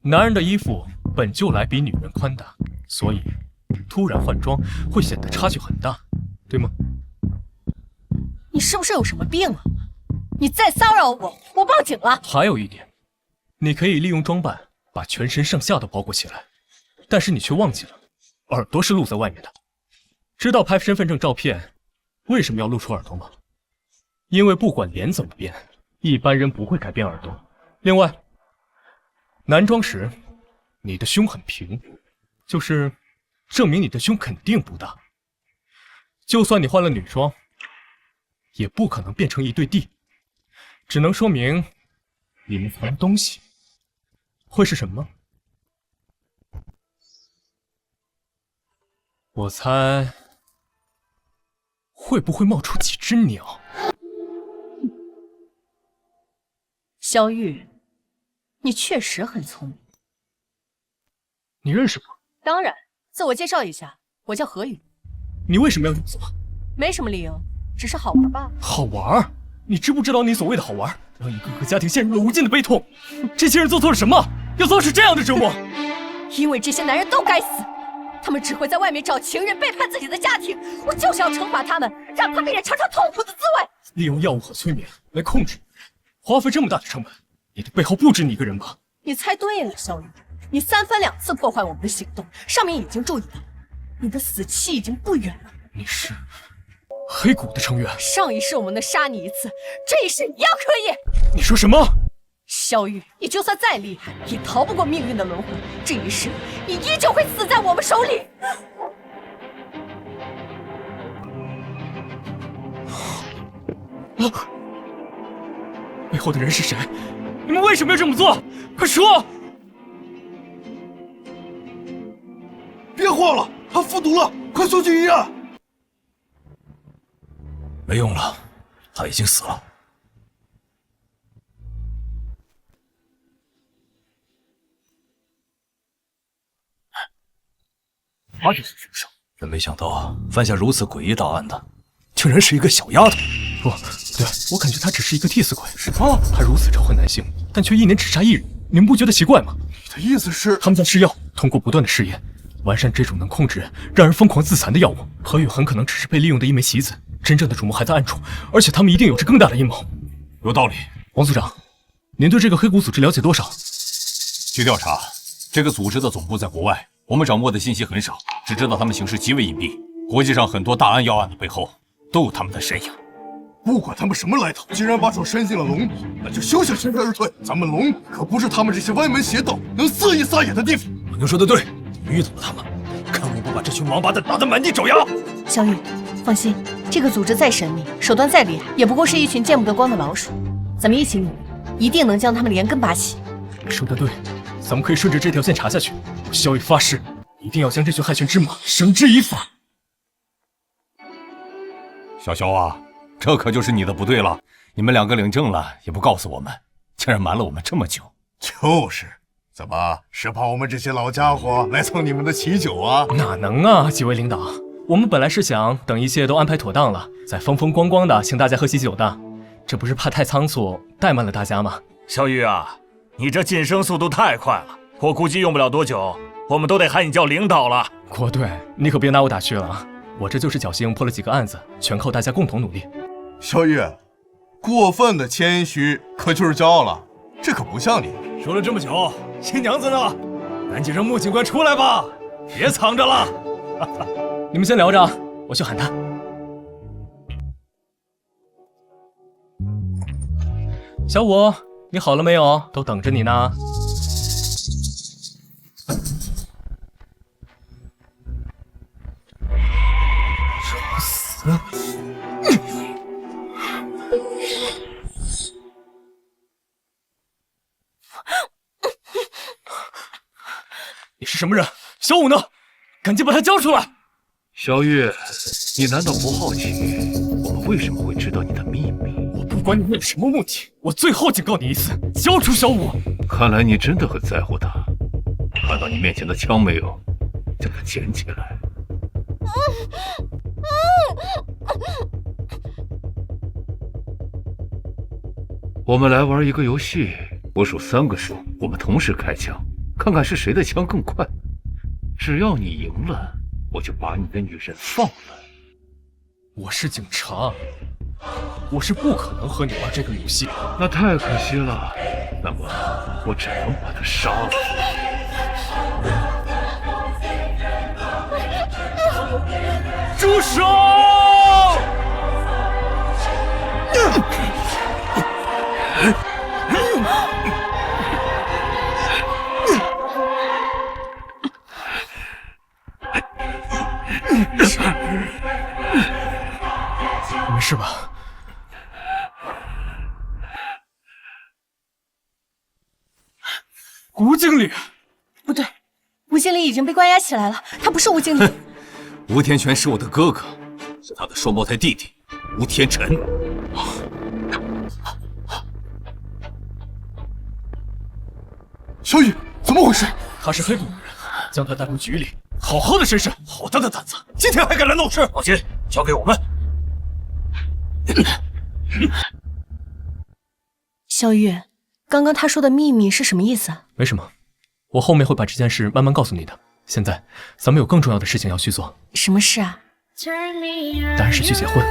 男人的衣服本就来比女人宽大，所以突然换装会显得差距很大，对吗？你是不是有什么病啊？你再骚扰我，我报警了。还有一点，你可以利用装扮把全身上下都包裹起来，但是你却忘记了，耳朵是露在外面的。知道拍身份证照片为什么要露出耳朵吗？因为不管脸怎么变，一般人不会改变耳朵。另外，男装时你的胸很平，就是证明你的胸肯定不大。就算你换了女装，也不可能变成一对 D， 只能说明里面藏东西。会是什么？我猜会不会冒出几只鸟？萧玉，你确实很聪明。你认识我？当然，自我介绍一下，我叫何雨。你为什么要用我？没什么理由，只是好玩罢了。好玩？你知不知道你所谓的好玩，让一个个家庭陷入了无尽的悲痛？这些人做错了什么，要遭受这样的折磨？因为这些男人都该死，他们只会在外面找情人，背叛自己的家庭。我就是要惩罚他们，让他们也尝尝痛苦的滋味。利用药物和催眠来控制你，花费这么大的成本，你的背后不止你一个人吧？你猜对了，萧雨，你3番2次破坏我们的行动，上面已经注意到，你的死期已经不远了。你是黑谷的成员。上一世我们能杀你一次，这一世一样可以。你说什么？萧萧玉，你就算再厉害，也逃不过命运的轮回。这一世，你依旧会死在我们手里。背后的人是谁？你们为什么要这么做？快说！别慌了，他服毒了，快送去医院。没用了，他已经死了。他就是凶手，真没想到犯下如此诡异大案的，竟然是一个小丫头。不对，我感觉他只是一个替死鬼。什么？他如此仇恨男性，但却一年只杀一人，你们不觉得奇怪吗？你的意思是，他们在试药，通过不断的试验，完善这种能控制人、让人疯狂自残的药物。何宇很可能只是被利用的一枚棋子，真正的主谋还在暗处，而且他们一定有着更大的阴谋。有道理。王组长，您对这个黑谷组织了解多少？据调查，这个组织的总部在国外，我们掌握的信息很少，只知道他们行事极为隐蔽。国际上很多大案要案的背后都有他们的身影。不管他们什么来头，既然把手伸进了龙里，那就休想全身而退。咱们龙可不是他们这些歪门邪道能肆意撒野的地方。老牛说的对，你遇到了他们，看我不把这群王八蛋打得满地找牙！小雨，放心，这个组织再神秘，手段再厉害，也不过是一群见不得光的老鼠。咱们一起努力，一定能将他们连根拔起。你说的对，咱们可以顺着这条线查下去。我萧雨发誓，一定要将这群害群之马绳之以法。小萧啊，这可就是你的不对了。你们两个领证了也不告诉我们，竟然瞒了我们这么久。就是，怎么是怕我们这些老家伙来蹭你们的喜酒啊？哪能啊，几位领导，我们本来是想等一切都安排妥当了，再风风光光的请大家喝喜酒的，这不是怕太仓促怠慢了大家吗？小雨啊，你这晋升速度太快了，我估计用不了多久，我们都得喊你叫领导了。国队，你可别拿我打趣了啊！我这就是侥幸破了几个案子，全靠大家共同努力。萧玉，过分的谦虚可就是骄傲了，这可不像你。说了这么久，新娘子呢？赶紧让穆警官出来吧，别藏着了。你们先聊着，我去喊他。小五，你好了没有？都等着你呢。找死！你是什么人？小五呢？赶紧把他交出来！小玉，你难道不好奇我们为什么会知道你的秘密？我不管你有什么目的，我最后警告你一次，交出小五！看来你真的很在乎他。看到你面前的枪没有？将它捡起来。我们来玩一个游戏，我数3个数，我们同时开枪，看看是谁的枪更快。只要你赢了，我就把你的女人放了。我是警察，我是不可能和你玩这个游戏。那太可惜了，那么我只能把他杀了。住手！没事吧？吴经理，不对，吴经理已经被关押起来了，他不是吴经理。吴天全是我的哥哥，是他的双胞胎弟弟吴天辰。小雨，怎么回事？他是黑谷的人，将他带回局里，好好的审审。好大的胆子，今天还敢来闹事！放心，交给我们。小雨，刚刚他说的秘密是什么意思啊？没什么，我后面会把这件事慢慢告诉你的。现在咱们有更重要的事情要去做。什么事啊？当然是去结婚。